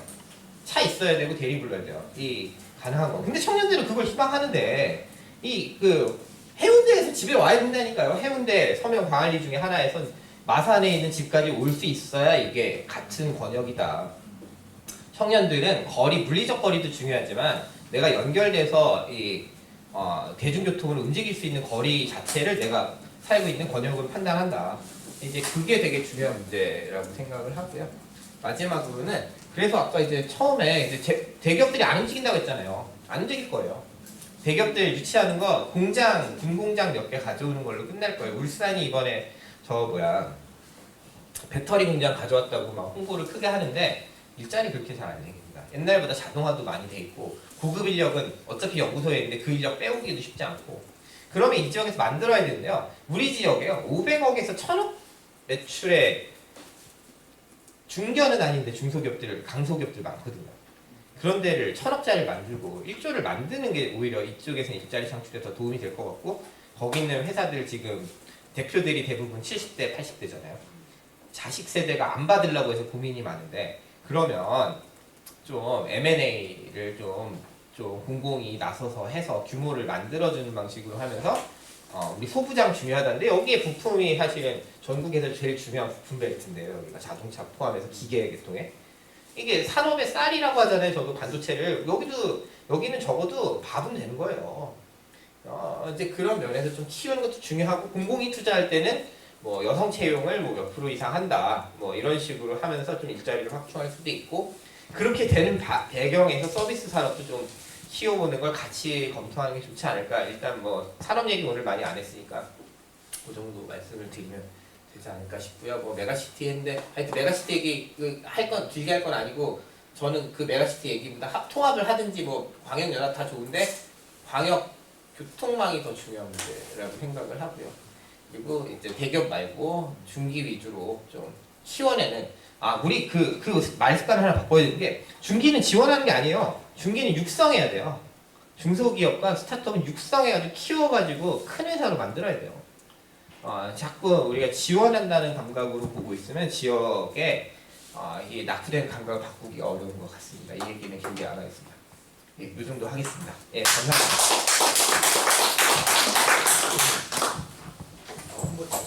차 있어야 되고 대리 불러야 돼요. 이 가능한 거. 근데 청년들은 그걸 희망하는데 이 해운대에서 집에 와야 된다니까요. 해운대 서면 광안리 중에 하나에서 마산에 있는 집까지 올 수 있어야 이게 같은 권역이다. 청년들은 물리적 거리도 중요하지만 내가 연결돼서 대중교통으로 움직일 수 있는 거리 자체를 내가 살고 있는 권역으로 판단한다. 이제 그게 되게 중요한 문제라고 생각을 하고요. 마지막으로는 그래서 아까 이제 처음에 이제 대기업들이 안 움직인다고 했잖아요. 안 움직일 거예요. 대기업들 유치하는 거 군공장 몇 개 가져오는 걸로 끝날 거예요. 울산이 이번에 배터리 공장 가져왔다고 막 홍보를 크게 하는데 일자리 그렇게 잘 안 생깁니다. 옛날보다 자동화도 많이 돼 있고 고급 인력은 어차피 연구소에 있는데 그 인력 빼오기도 쉽지 않고 그러면 이 지역에서 만들어야 되는데요. 우리 지역에요. 500억에서 1000억 매출에 중견은 아닌데 중소기업들, 강소기업들 많거든요. 그런 데를 1000억짜리를 만들고 1조를 만드는 게 오히려 이쪽에서는 일자리 창출에 더 도움이 될 것 같고 거기 있는 회사들 지금 대표들이 대부분 70대, 80대잖아요. 자식 세대가 안 받으려고 해서 고민이 많은데 그러면 좀 M&A를 좀 공공이 나서서 해서 규모를 만들어주는 방식으로 하면서 우리 소부장 중요하다는데 여기에 부품이 사실은 전국에서 제일 중요한 부품 벨트인데요. 여기가 자동차 포함해서 기계 계통에 이게 산업의 쌀이라고 하잖아요. 저도 반도체를 여기는 적어도 밥은 되는 거예요. 이제 그런 면에서 좀 키우는 것도 중요하고 공공이 투자할 때는 뭐 여성 채용을 몇 프로 이상 한다 뭐 이런 식으로 하면서 좀 일자리를 확충할 수도 있고 그렇게 되는 배경에서 서비스 산업도 좀 키워보는 걸 같이 검토하는 게 좋지 않을까. 일단 뭐 산업 얘기 오늘 많이 안 했으니까 그 정도 말씀을 드리면 되지 않을까 싶고요. 뭐 메가시티 했는데 하여튼 메가시티 얘기 길게 할 건 아니고 저는 그 메가시티 얘기보다 통합을 하든지 뭐 광역연합 다 좋은데 광역 교통망이 더 중요한 문제라고 생각을 하고요. 그리고 이제 대기업 말고 중기 위주로 좀 키워내는 우리 그 말습관을 하나 바꿔야 되는 게 중기는 지원하는 게 아니에요. 중기는 육성해야 돼요. 중소기업과 스타트업은 육성해가지고 키워가지고 큰 회사로 만들어야 돼요. 자꾸 우리가 지원한다는 감각으로 보고 있으면 지역에 이 낙후된 감각을 바꾸기 어려운 것 같습니다. 이 얘기는 길게 안 하겠습니다. 이 정도 하겠습니다. 예, 감사합니다.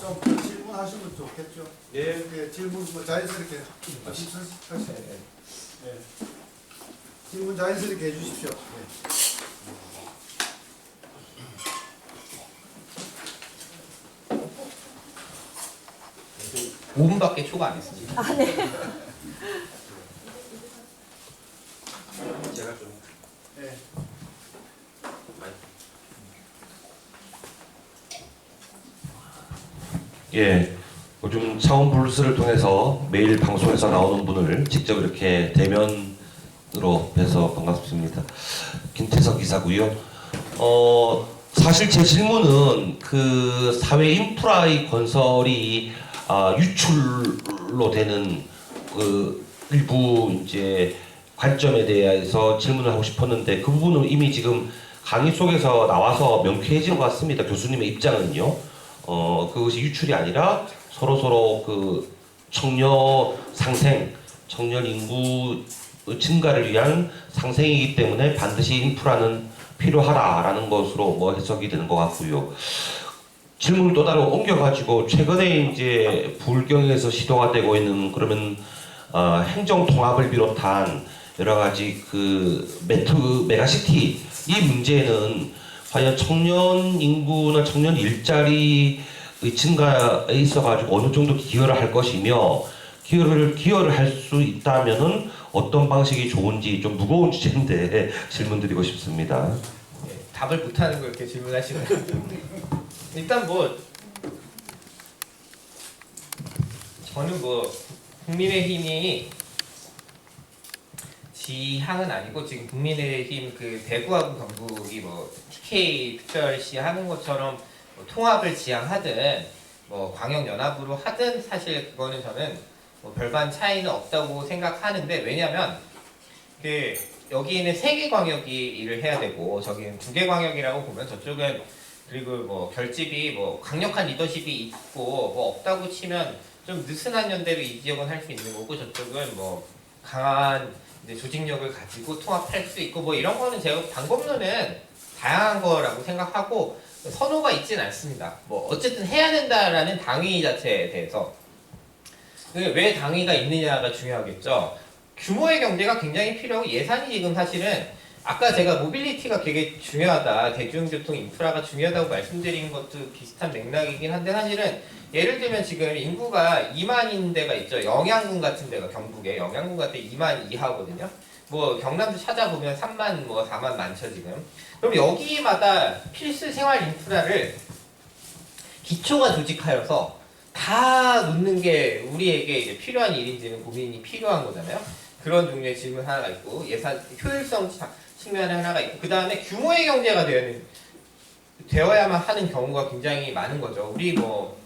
좀 질문하시면 좋겠죠. 예. 질문 자연스럽게 하시죠. 네. 질문 자연스럽게 해주십시오. 네. 5분밖에 초과 안 했습니다. 네. 제가 좀 네. 예, 요즘 차원 블루스를 통해서 매일 방송에서 나오는 분을 직접 이렇게 대면으로 뵈서 반갑습니다. 김태석 이사고요. 사실 제 질문은 그 사회 인프라의 건설이 유출로 되는 그 일부 이제 관점에 대해서 질문을 하고 싶었는데 그 부분은 이미 지금 강의 속에서 나와서 명쾌해진 것 같습니다. 교수님의 입장은요. 그것이 유출이 아니라 서로 그 청년 상생, 청년 인구 증가를 위한 상생이기 때문에 반드시 인프라는 필요하다라는 것으로 뭐 해석이 되는 것 같고요. 질문을 또 다른 옮겨가지고 최근에 이제 불경에서 시도가 되고 있는 그러면 행정 통합을 비롯한 여러 가지 그 메가시티 이 문제는 과연 청년 인구나 청년 일자리 증가에 있어가지고 어느 정도 기여를 할 것이며 기여를 할 수 있다면은 어떤 방식이 좋은지 좀 무거운 주제인데 질문드리고 싶습니다. 예, 답을 못하는 걸 이렇게 질문하시면 일단 뭐 저는 뭐 국민의힘이 지향은 아니고 지금 국민의힘 그 대구하고 경북이 뭐 TK 특별시 하는 것처럼 뭐 통합을 지향하든 뭐 광역연합으로 하든 사실 그거는 저는 뭐 별반 차이는 없다고 생각하는데 왜냐면 그 여기는 3개 광역이 일을 해야 되고 저기는 2개 광역이라고 보면 저쪽은 그리고 뭐 결집이 뭐 강력한 리더십이 있고 뭐 없다고 치면 좀 느슨한 연대로 이 지역은 할 수 있는 거고 저쪽은 뭐 강한 이제 조직력을 가지고 통합할 수 있고 뭐 이런 거는 제가 방법론은 다양한 거라고 생각하고 선호가 있진 않습니다. 뭐 어쨌든 해야 된다라는 당위 자체에 대해서 왜 당위가 있느냐가 중요하겠죠. 규모의 경제가 굉장히 필요하고 예산이 지금 사실은 아까 제가 모빌리티가 되게 중요하다, 대중교통 인프라가 중요하다고 말씀드린 것도 비슷한 맥락이긴 한데 사실은 예를 들면 지금 인구가 2만인 데가 있죠. 영양군 같은 데가 경북에 영양군 같은 데 2만 이하거든요. 뭐 경남도 찾아보면 3만 뭐 4만 많죠 지금. 그럼 여기마다 필수 생활 인프라를 기초가 조직하여서 다 놓는 게 우리에게 이제 필요한 일인지는 고민이 필요한 거잖아요. 그런 종류의 질문 하나가 있고 예산 효율성 측면에 하나가 있고 그 다음에 규모의 경제가 되어야만 하는 경우가 굉장히 많은 거죠. 우리 뭐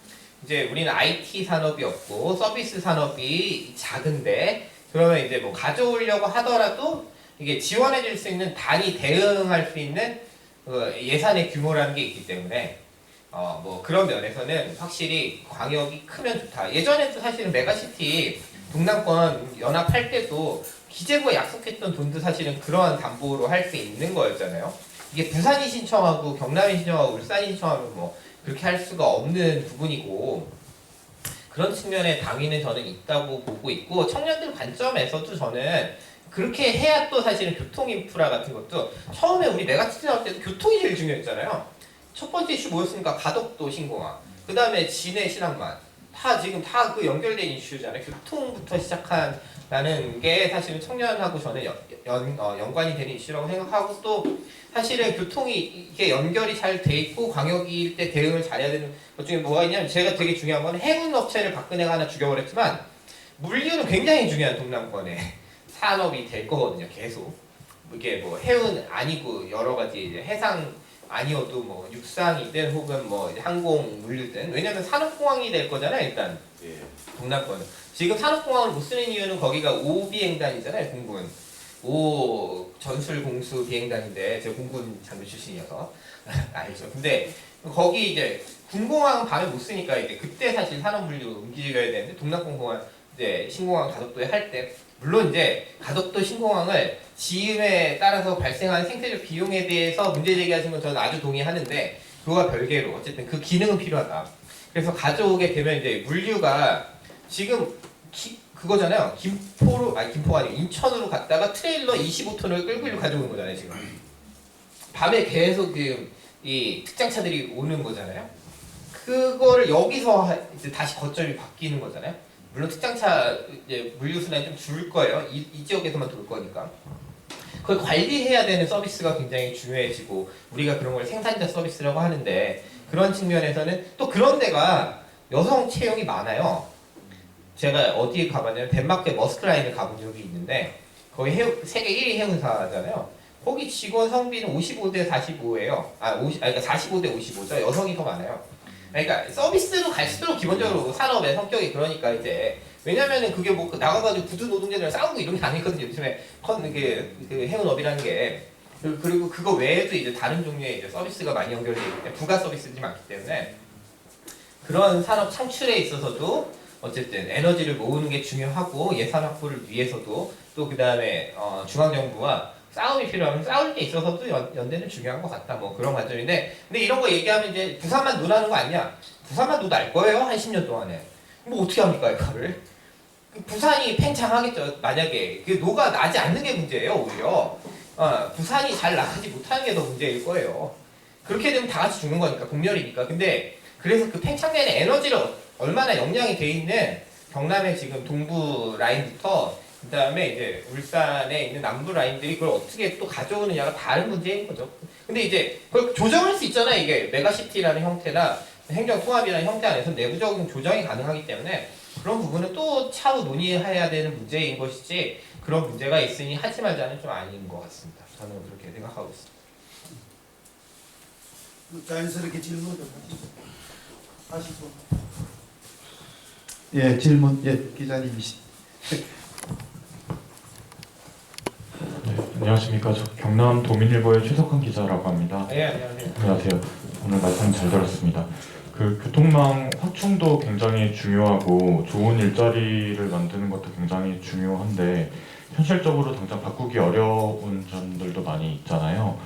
이제 우리는 IT 산업이 없고 서비스 산업이 작은데 그러면 이제 뭐 가져오려고 하더라도 이게 지원해줄 수 있는 단위 대응할 수 있는 예산의 규모라는 게 있기 때문에 뭐 그런 면에서는 확실히 광역이 크면 좋다. 예전에도 사실은 메가시티 동남권 연합할 때도 기재부가 약속했던 돈도 사실은 그러한 담보로 할 수 있는 거였잖아요. 이게 부산이 신청하고 경남이 신청하고 울산이 신청하면 뭐 그렇게 할 수가 없는 부분이고 그런 측면의 당위는 저는 있다고 보고 있고 청년들 관점에서도 저는 그렇게 해야 또 사실은 교통 인프라 같은 것도 처음에 우리 메가시티 나올 때도 교통이 제일 중요했잖아요. 첫 번째 이슈 뭐였습니까? 가덕도 신공항. 그 다음에 진해 신항만. 다 지금 다 그 연결된 이슈잖아요. 교통부터 시작한다는 게 사실은 청년하고 저는 연관이 되는 이슈라고 생각하고 또 사실은 교통이 이게 연결이 잘 돼 있고 광역일 때 대응을 잘해야 되는 것 중에 뭐가 있냐면 제가 되게 중요한 건 해운 업체를 박근혜가 하나 죽여버렸지만 물류는 굉장히 중요한 동남권의 산업이 될 거거든요. 계속. 이게 뭐 해운 아니고 여러 가지 이제 해상 아니어도 뭐 육상이든 혹은 뭐 이제 항공 물류든 왜냐면 산업공항이 될 거잖아요 일단 예. 동남권은 지금 산업공항을 못 쓰는 이유는 거기가 5비행단이잖아요 공군 5 전술 공수 비행단인데 제가 공군 장교 출신이어서 알죠. 근데 거기 이제 군공항은 밤에 못 쓰니까 이제 그때 사실 산업물류 움직여야 되는데 동남공항 이제 신공항 가덕도에 할 때 물론 이제 가덕도 신공항을 지음에 따라서 발생하는 생태적 비용에 대해서 문제 제기하신 건 저는 아주 동의하는데 그거와 별개로 어쨌든 그 기능은 필요하다. 그래서 가져오게 되면 이제 물류가 지금 그거잖아요. 김포가 아니고 인천으로 갔다가 트레일러 25톤을 끌고 일로 가져오는 거잖아요. 지금 밤에 계속 이 특장차들이 오는 거잖아요. 그거를 여기서 이제 다시 거점이 바뀌는 거잖아요. 물론 특장차 이제 물류 순환이 좀 줄 거예요. 이 지역에서만 돌 거니까. 그걸 관리해야 되는 서비스가 굉장히 중요해지고 우리가 그런 걸 생산자 서비스라고 하는데 그런 측면에서는 또 그런 데가 여성 채용이 많아요. 제가 어디에 가봤냐면 덴마크의 머스크라인을 가본 적이 있는데 거기 세계 1위 해운사잖아요. 거기 직원 성비는 55대 45예요. 그러니까 45대 55죠. 여성이 더 많아요. 그러니까 서비스로 갈수록 기본적으로 산업의 성격이 그러니까 이제 왜냐면은 그게 뭐 나가가지고 구두 노동자들이랑 싸우고 이런 게 아니거든요. 요즘에 그 해운업이라는 게 그리고 그거 외에도 이제 다른 종류의 이제 서비스가 많이 연결되어 있기 때문에 부가 서비스들이 많기 때문에 그런 산업 창출에 있어서도 어쨌든 에너지를 모으는 게 중요하고 예산 확보를 위해서도 또 그 다음에 중앙정부와 싸움이 필요하면 싸울 때 있어서도 연대는 중요한 것 같다. 뭐 그런 관점인데, 근데 이런 거 얘기하면 이제 부산만 논하는 거 아니야? 부산만 논할 거예요 한 10년 동안에. 뭐 어떻게 합니까 이거를? 부산이 팽창하겠죠. 만약에 그 노가 나지 않는 게 문제예요 오히려. 부산이 잘 나가지 못하는 게 더 문제일 거예요. 그렇게 되면 다 같이 죽는 거니까 공멸이니까. 근데 그래서 그 팽창되는 에너지를 얼마나 역량이 돼 있는 경남의 지금 동부 라인부터 그 다음에 이제 울산에 있는 남부 라인들이 그걸 어떻게 또 가져오느냐가 다른 문제인 거죠. 근데 이제 그걸 조정할 수 있잖아요. 이게 메가시티라는 형태나 행정통합이라는 형태 안에서 내부적인 조정이 가능하기 때문에 그런 부분은 또 차후 논의해야 되는 문제인 것이지, 그런 문제가 있으니 하지 말자는 좀 아닌 것 같습니다. 저는 그렇게 생각하고 있습니다. 자연스럽게 질문 좀 하시죠. 예, 질문. 예, 기자님이시. 네, 안녕하십니까. 저 경남 도민일보의 최석환 기자라고 합니다. 네, 안녕하세요. 안녕하세요. 오늘 말씀 잘 들었습니다. 그 교통망 확충도 굉장히 중요하고 좋은 일자리를 만드는 것도 굉장히 중요한데 현실적으로 당장 바꾸기 어려운 점들도 많이 있잖아요.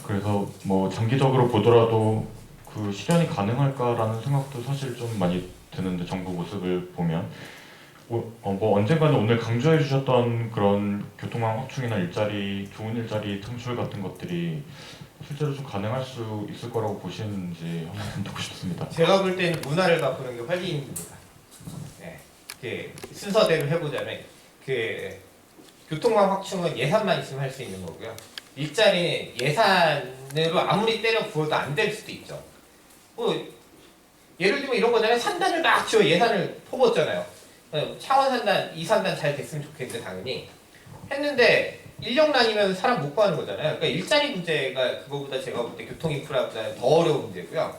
그래서 뭐 장기적으로 보더라도 그 실현이 가능할까라는 생각도 사실 좀 많이 드는데, 정부 모습을 보면 뭐 언젠가는 오늘 강조해 주셨던 그런 교통망 확충이나 일자리, 좋은 일자리 창출 같은 것들이 실제로 좀 가능할 수 있을 거라고 보시는지 한 말씀 듣고 싶습니다. 제가 볼 때는 문화를 바꾸는 게 훨씬 힘듭니다. 네, 그 순서대로 해보자면 그 교통망 확충은 예산만 있으면 할 수 있는 거고요. 일자리는 예산으로 아무리 때려 부어도 안 될 수도 있죠. 뭐 예를 들면 이런 거잖아요. 산단을 막 지어 예산을 퍼붓잖아요. 창원 산단, 이 산단 잘 됐으면 좋겠는데 당연히 했는데 인력난이면 사람 못 구하는 거잖아요. 그러니까 일자리 문제가 그거보다 제가 볼 때 교통 인프라보다는 더 어려운 문제고요.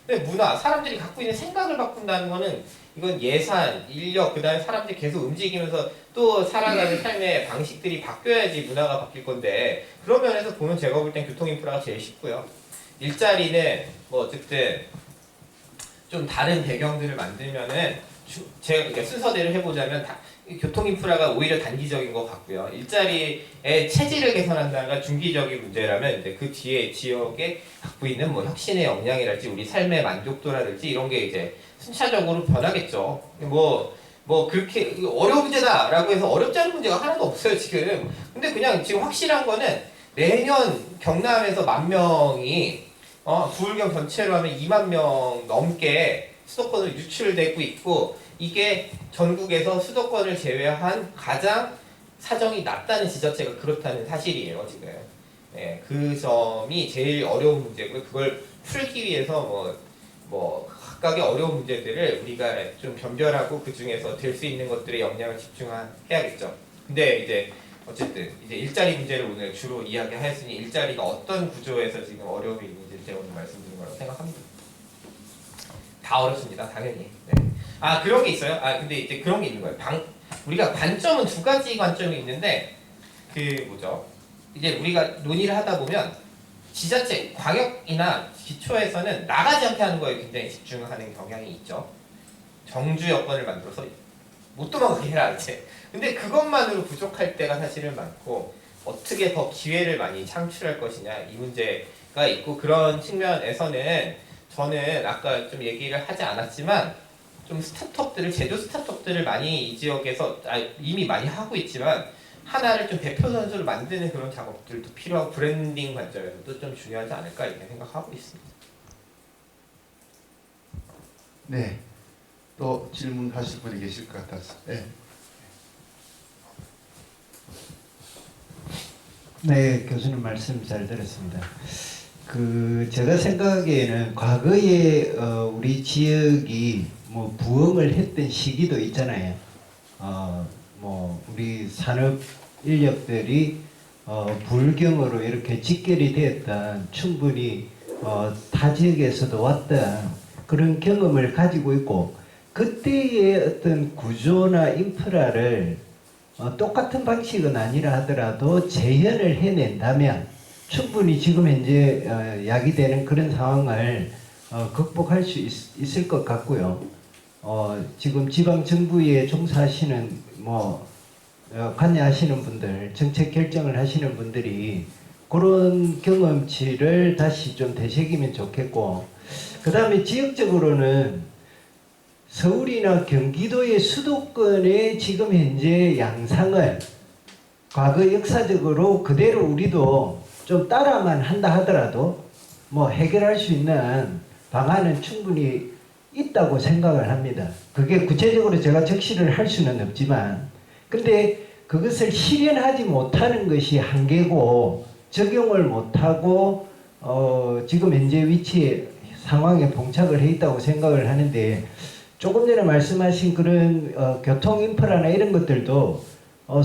근데 문화, 사람들이 갖고 있는 생각을 바꾼다는 거는 이건 예산, 인력, 그 다음에 사람들이 계속 움직이면서 또 살아가는 삶의 방식들이 바뀌어야지 문화가 바뀔 건데, 그런 면에서 보면 제가 볼 땐 교통 인프라가 제일 쉽고요. 일자리는 뭐 어쨌든 좀 다른 배경들을 만들면은 제가 그러니까 순서대로 해보자면 교통 인프라가 오히려 단기적인 것 같고요. 일자리의 체질을 개선한다는 건 중기적인 문제라면 이제 그 뒤에 지역에 갖고 있는 뭐 혁신의 역량이랄지 우리 삶의 만족도라든지 이런 게 이제 순차적으로 변하겠죠. 뭐 그렇게 어려운 문제다라고 해서 어렵지 않은 문제가 하나도 없어요 지금. 근데 그냥 지금 확실한 거는 내년 경남에서 10,000명이 부울경 전체로 하면 20,000명 넘게 수도권으로 유출되고 있고, 이게 전국에서 수도권을 제외한 가장 사정이 낮다는 지자체가 그렇다는 사실이에요 지금. 네, 그 점이 제일 어려운 문제고요. 그걸 풀기 위해서 뭐 각각의 어려운 문제들을 우리가 좀 변별하고 그 중에서 될 수 있는 것들에 역량을 집중해야겠죠. 근데 이제 어쨌든 이제 일자리 문제를 오늘 주로 이야기하였으니 일자리가 어떤 구조에서 지금 어려움이 있는지 제가 오늘 말씀드린 거라고 생각합니다. 다 어렵습니다, 당연히. 네. 그런 게 있어요. 근데 이제 그런 게 있는 거예요. 우리가 관점은 두 가지 관점이 있는데, 그 뭐죠? 이제 우리가 논의를 하다 보면 지자체, 광역이나 기초에서는 나가지 않게 하는 거에 굉장히 집중하는 경향이 있죠. 정주 여건을 만들어서 못 도망가게 해라 이제. 근데 그것만으로 부족할 때가 사실은 많고, 어떻게 더 기회를 많이 창출할 것이냐 이 문제가 있고, 그런 측면에서는 저는 아까 좀 얘기를 하지 않았지만 좀 스타트업들을, 제조 스타트업들을 많이 이 지역에서 이미 많이 하고 있지만 하나를 좀 대표 선수를 만드는 그런 작업들도 필요하고, 브랜딩 관점에서도 좀 중요하지 않을까 이렇게 생각하고 있습니다. 네. 또 질문하실 분이 계실 것 같아서. 네. 네, 교수님 말씀 잘 들었습니다. 제가 생각하기에는 과거에 우리 지역이 뭐 부흥을 했던 시기도 있잖아요. 뭐 우리 산업 인력들이 불경으로 이렇게 직결이 되었던, 충분히 타 지역에서도 왔던 그런 경험을 가지고 있고, 그때의 어떤 구조나 인프라를 똑같은 방식은 아니라 하더라도 재현을 해낸다면 충분히 지금 현재 야기되는 그런 상황을 극복할 수 있을 것 같고요. 지금 지방 정부에 종사하시는 관여하시는 분들, 정책 결정을 하시는 분들이 그런 경험치를 다시 좀 되새기면 좋겠고, 그 다음에 지역적으로는 서울이나 경기도의 수도권의 지금 현재 양상을 과거 역사적으로 그대로 우리도 좀 따라만 한다 하더라도 뭐 해결할 수 있는 방안은 충분히 있다고 생각을 합니다. 그게 구체적으로 제가 적시를 할 수는 없지만, 근데 그것을 실현하지 못하는 것이 한계고 적용을 못하고 지금 현재 위치에 상황에 봉착을 해 있다고 생각을 하는데, 조금 전에 말씀하신 그런 교통 인프라나 이런 것들도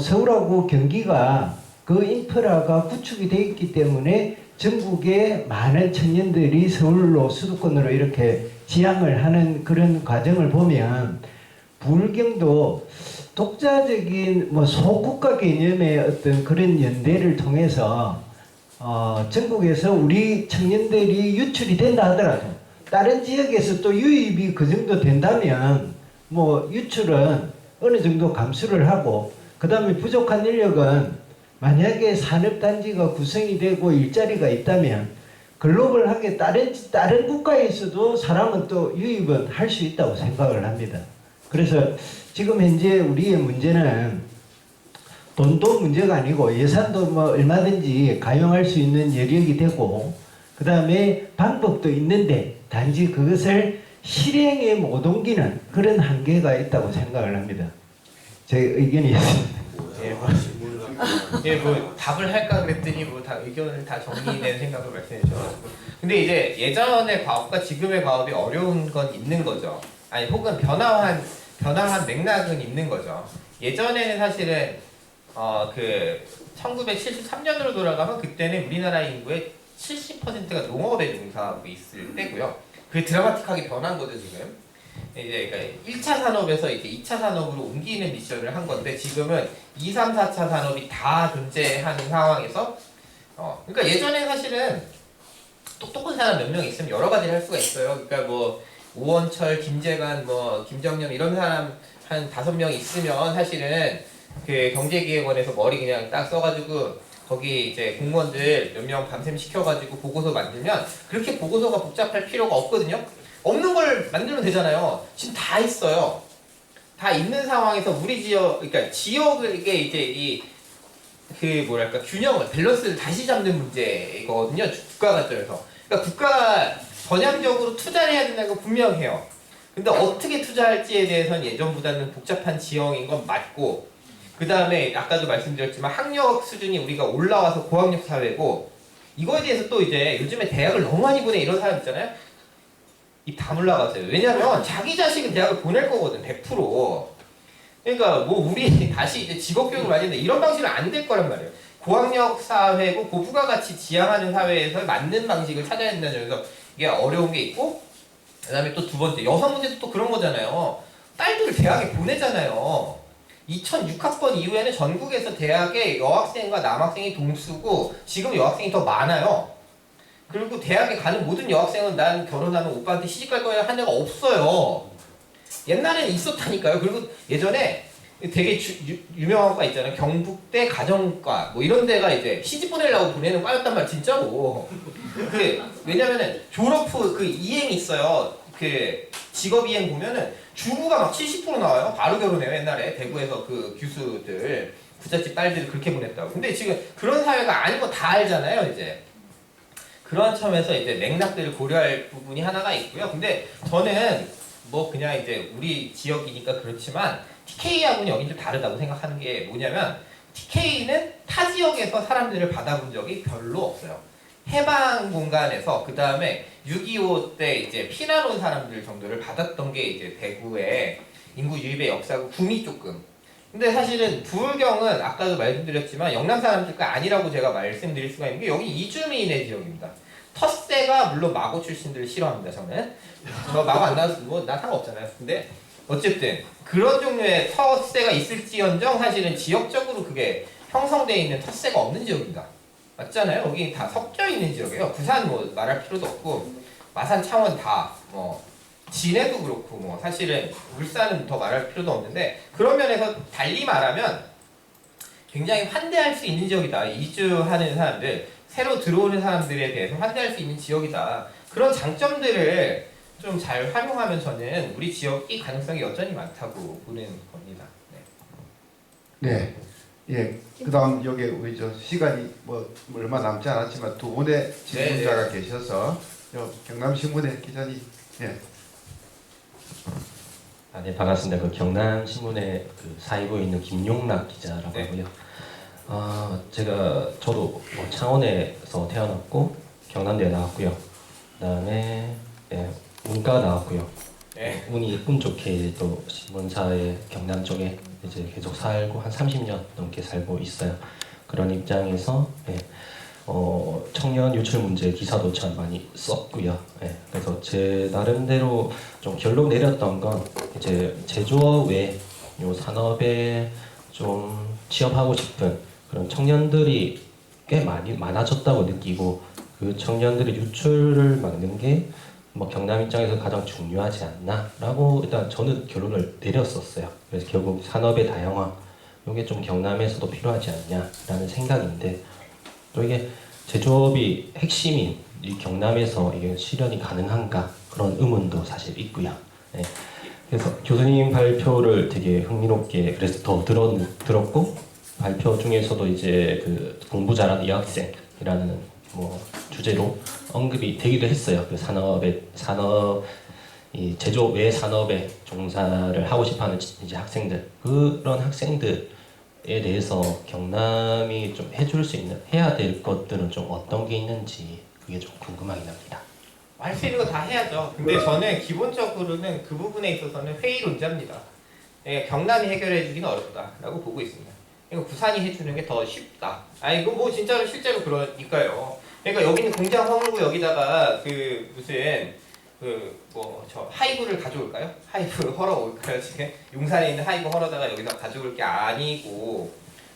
서울하고 경기가 그 인프라가 구축이 돼 있기 때문에 전국의 많은 청년들이 서울로 수도권으로 이렇게 지향을 하는 그런 과정을 보면, 부울경도 독자적인 뭐 소국가 개념의 어떤 그런 연대를 통해서 전국에서 우리 청년들이 유출이 된다 하더라도 다른 지역에서 또 유입이 그 정도 된다면 뭐 유출은 어느 정도 감수를 하고, 그 다음에 부족한 인력은 만약에 산업단지가 구성이 되고 일자리가 있다면 글로벌하게 다른 국가에서도 사람은 또 유입은 할 수 있다고 생각을 합니다. 그래서 지금 현재 우리의 문제는 돈도 문제가 아니고 예산도 뭐 얼마든지 가용할 수 있는 여력이 되고, 그 다음에 방법도 있는데 단지 그것을 실행에 못 옮기는 그런 한계가 있다고 생각을 합니다. 제 의견이 있습니다. 뭐 답을 할까 그랬더니 뭐 다 의견을 다 정리된 생각을 말씀해 주셔가지고, 근데 이제 예전의 과업과 지금의 과업이 어려운 건 있는 거죠. 아니 혹은 변화한 맥락은 있는 거죠. 예전에는 사실은 그 1973년으로 돌아가면 그때는 우리나라 인구의 70%가 농업에 종사하고 있을 때고요. 그게 드라마틱하게 변한 거죠 지금. 이제 그러니까 1차 산업에서 이제 2차 산업으로 옮기는 미션을 한 건데, 지금은 2, 3, 4차 산업이 다 존재하는 상황에서 그러니까 예전에 사실은 똑똑한 사람 몇 명 있으면 여러 가지를 할 수가 있어요. 그러니까 뭐 오원철, 김재관, 뭐 김정년 이런 사람 한 5명 있으면 사실은 그 경제기획원에서 머리 그냥 딱 써가지고 거기 이제 공무원들 몇 명 밤샘 시켜가지고 보고서 만들면 그렇게 보고서가 복잡할 필요가 없거든요. 없는 걸 만들면 되잖아요. 지금 다 있어요. 다 있는 상황에서 우리 지역, 그러니까 지역에 이제 그 뭐랄까 균형을, 밸런스를 다시 잡는 문제거든요. 국가 관점에서. 그러니까 국가가 전향적으로 투자를 해야 된다는 건 분명해요. 근데 어떻게 투자할지에 대해서는 예전보다는 복잡한 지형인 건 맞고, 그 다음에 아까도 말씀드렸지만 학력 수준이 우리가 올라와서 고학력 사회고, 이거에 대해서 또 이제 요즘에 대학을 너무 많이 보내 이런 사람 있잖아요. 입 다물라가세요. 왜냐면 자기 자식은 대학을 보낼 거거든, 100%. 그러니까 뭐 우리 다시 이제 직업교육을 많이 했는데 이런 방식은 안 될 거란 말이에요. 고학력 사회고 고부가가치 지향하는 사회에서 맞는 방식을 찾아야 된다는 점에서 이게 어려운 게 있고, 그 다음에 또 두 번째, 여성 문제도 또 그런 거잖아요. 딸들을 대학에 보내잖아요. 2006학번 이후에는 전국에서 대학에 여학생과 남학생이 동수고, 지금 여학생이 더 많아요. 그리고 대학에 가는 모든 여학생은 난 결혼하면 오빠한테 시집갈 거야 한 애가 없어요. 옛날에는 있었다니까요. 그리고 예전에 되게 유명한 과 있잖아요. 경북대 가정과 뭐 이런 데가 이제 시집 보내려고 보내는 과였단 말 진짜로. 왜냐면은 졸업 후 그 이행이 있어요. 그 직업 이행 보면은 주부가 막 70% 나와요. 바로 결혼해요. 옛날에 대구에서 그 교수들 부잣집 딸들을 그렇게 보냈다고. 근데 지금 그런 사회가 아닌 거 다 알잖아요. 이제 그런 점에서 이제 맥락들을 고려할 부분이 하나가 있고요. 근데 저는 뭐 그냥 이제 우리 지역이니까 그렇지만 TK하고는 여긴 좀 다르다고 생각하는 게 뭐냐면, TK는 타 지역에서 사람들을 받아본 적이 별로 없어요. 해방 공간에서, 그 다음에 6.25 때 이제 피난 온 사람들 정도를 받았던 게 이제 대구의 인구 유입의 역사고 구미 조금. 근데 사실은 부울경은 아까도 말씀드렸지만 영남 사람들과 아니라고 제가 말씀드릴 수가 있는 게, 여기 이주민의 지역입니다. 텃세가 물론 마고 출신들을 싫어합니다. 저는 저 마고 안 나와서 뭐 나 상관없잖아요. 근데 어쨌든 그런 종류의 텃세가 있을지언정 사실은 지역적으로 그게 형성되어 있는 텃세가 없는 지역입니다. 맞잖아요. 여기 다 섞여 있는 지역이에요. 부산 뭐 말할 필요도 없고, 마산, 창원 다 뭐 진해도 그렇고, 뭐 사실은 울산은 더 말할 필요도 없는데, 그런 면에서 달리 말하면 굉장히 환대할 수 있는 지역이다. 이주하는 사람들, 새로 들어오는 사람들에 대해서 환대할 수 있는 지역이다. 그런 장점들을 좀 잘 활용하면 저는 우리 지역이 가능성이 여전히 많다고 보는 겁니다. 네. 예. 그다음 여기 우리 저 시간이 뭐 얼마 남지 않았지만 두 분의 질문자가 계셔서 경남신문의 기자님. 예. 네, 반갑습니다. 그 경남신문의 그 사이부에 있는 김용락 기자라고 네. 하고요. 저도 뭐 창원에서 태어났고 경남대에 나왔고요. 그다음에 문과 나왔고요. 네. 운 좋게 또 신문사의 경남 쪽에 이제 계속 살고 한 30년 넘게 살고 있어요. 그런 입장에서 청년 유출 문제 기사도 참 많이 썼고요. 그래서 제 나름대로 좀 결론 내렸던 건 이제 제조업 외 요 산업에 좀 취업하고 싶은 그런 청년들이 꽤 많아졌다고 느끼고 그 청년들의 유출을 막는 게 뭐 경남 입장에서 가장 중요하지 않나라고 일단 저는 결론을 내렸었어요. 그래서 결국 산업의 다양화 이게 좀 경남에서도 필요하지 않냐라는 생각인데 또 이게 제조업이 핵심인 이 경남에서 이게 실현이 가능한가 그런 의문도 사실 있고요. 그래서 교수님 발표를 되게 흥미롭게 그래서 더 들었고 발표 중에서도 이제 그 공부 잘하는 여학생이라는 뭐 주제로 언급이 되기도 했어요. 그 이 제조업 외 산업에 종사를 하고 싶어하는 이제 학생들 그런 학생들에 대해서 경남이 좀 해줄 수 있는 해야 될 것들은 좀 어떤 게 있는지 그게 좀 궁금하긴 합니다. 할 수 있는 거 다 해야죠. 근데 저는 기본적으로는 그 부분에 있어서는 회의론자입니다. 경남이 해결해 주기는 어렵다라고 보고 있습니다. 이거 부산이 해주는 게 더 쉽다. 이거 뭐 진짜로 실제로 그러니까요. 그러니까 여기는 공장 허물고 여기다가 그 무슨 저 하이브를 가져올까요? 하이브 헐어올까요? 지금 용산에 있는 하이브 헐어다가 여기다 가져올 게 아니고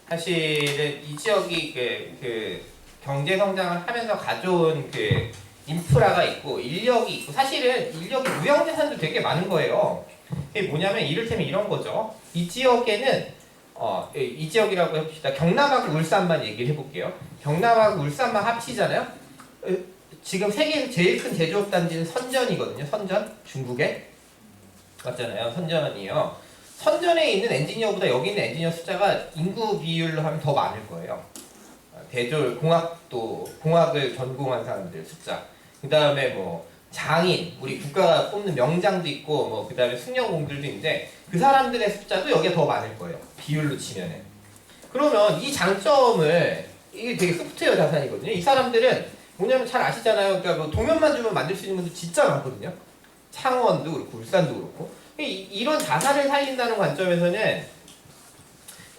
사실은 이 지역이 그 경제 성장을 하면서 가져온 그 인프라가 있고 인력이 있고 사실은 인력이 무형자산도 되게 많은 거예요. 이게 뭐냐면 이를테면 이런 거죠. 이 지역에는 이 지역이라고 해봅시다. 경남하고 울산만 얘기를 해볼게요. 경남하고 울산만 합치잖아요. 지금 세계에서 제일 큰 제조업 단지는 선전이거든요. 선전 중국에 맞잖아요. 선전이요. 선전에 있는 엔지니어보다 여기 있는 엔지니어 숫자가 인구 비율로 하면 더 많을 거예요. 공학을 전공한 사람들 숫자. 그 다음에 뭐 장인, 우리 국가가 뽑는 명장도 있고 뭐 그 다음에 승려공들도 있는데 그 사람들의 숫자도 여기에 더 많을 거예요. 비율로 치면은. 그러면 이 장점을 이게 되게 소프트웨어 자산이거든요. 이 사람들은 뭐냐면 잘 아시잖아요. 그러니까 뭐 도면만 주면 만들 수 있는 것도 진짜 많거든요. 창원도 그렇고 울산도 그렇고 이런 자산을 살린다는 관점에서는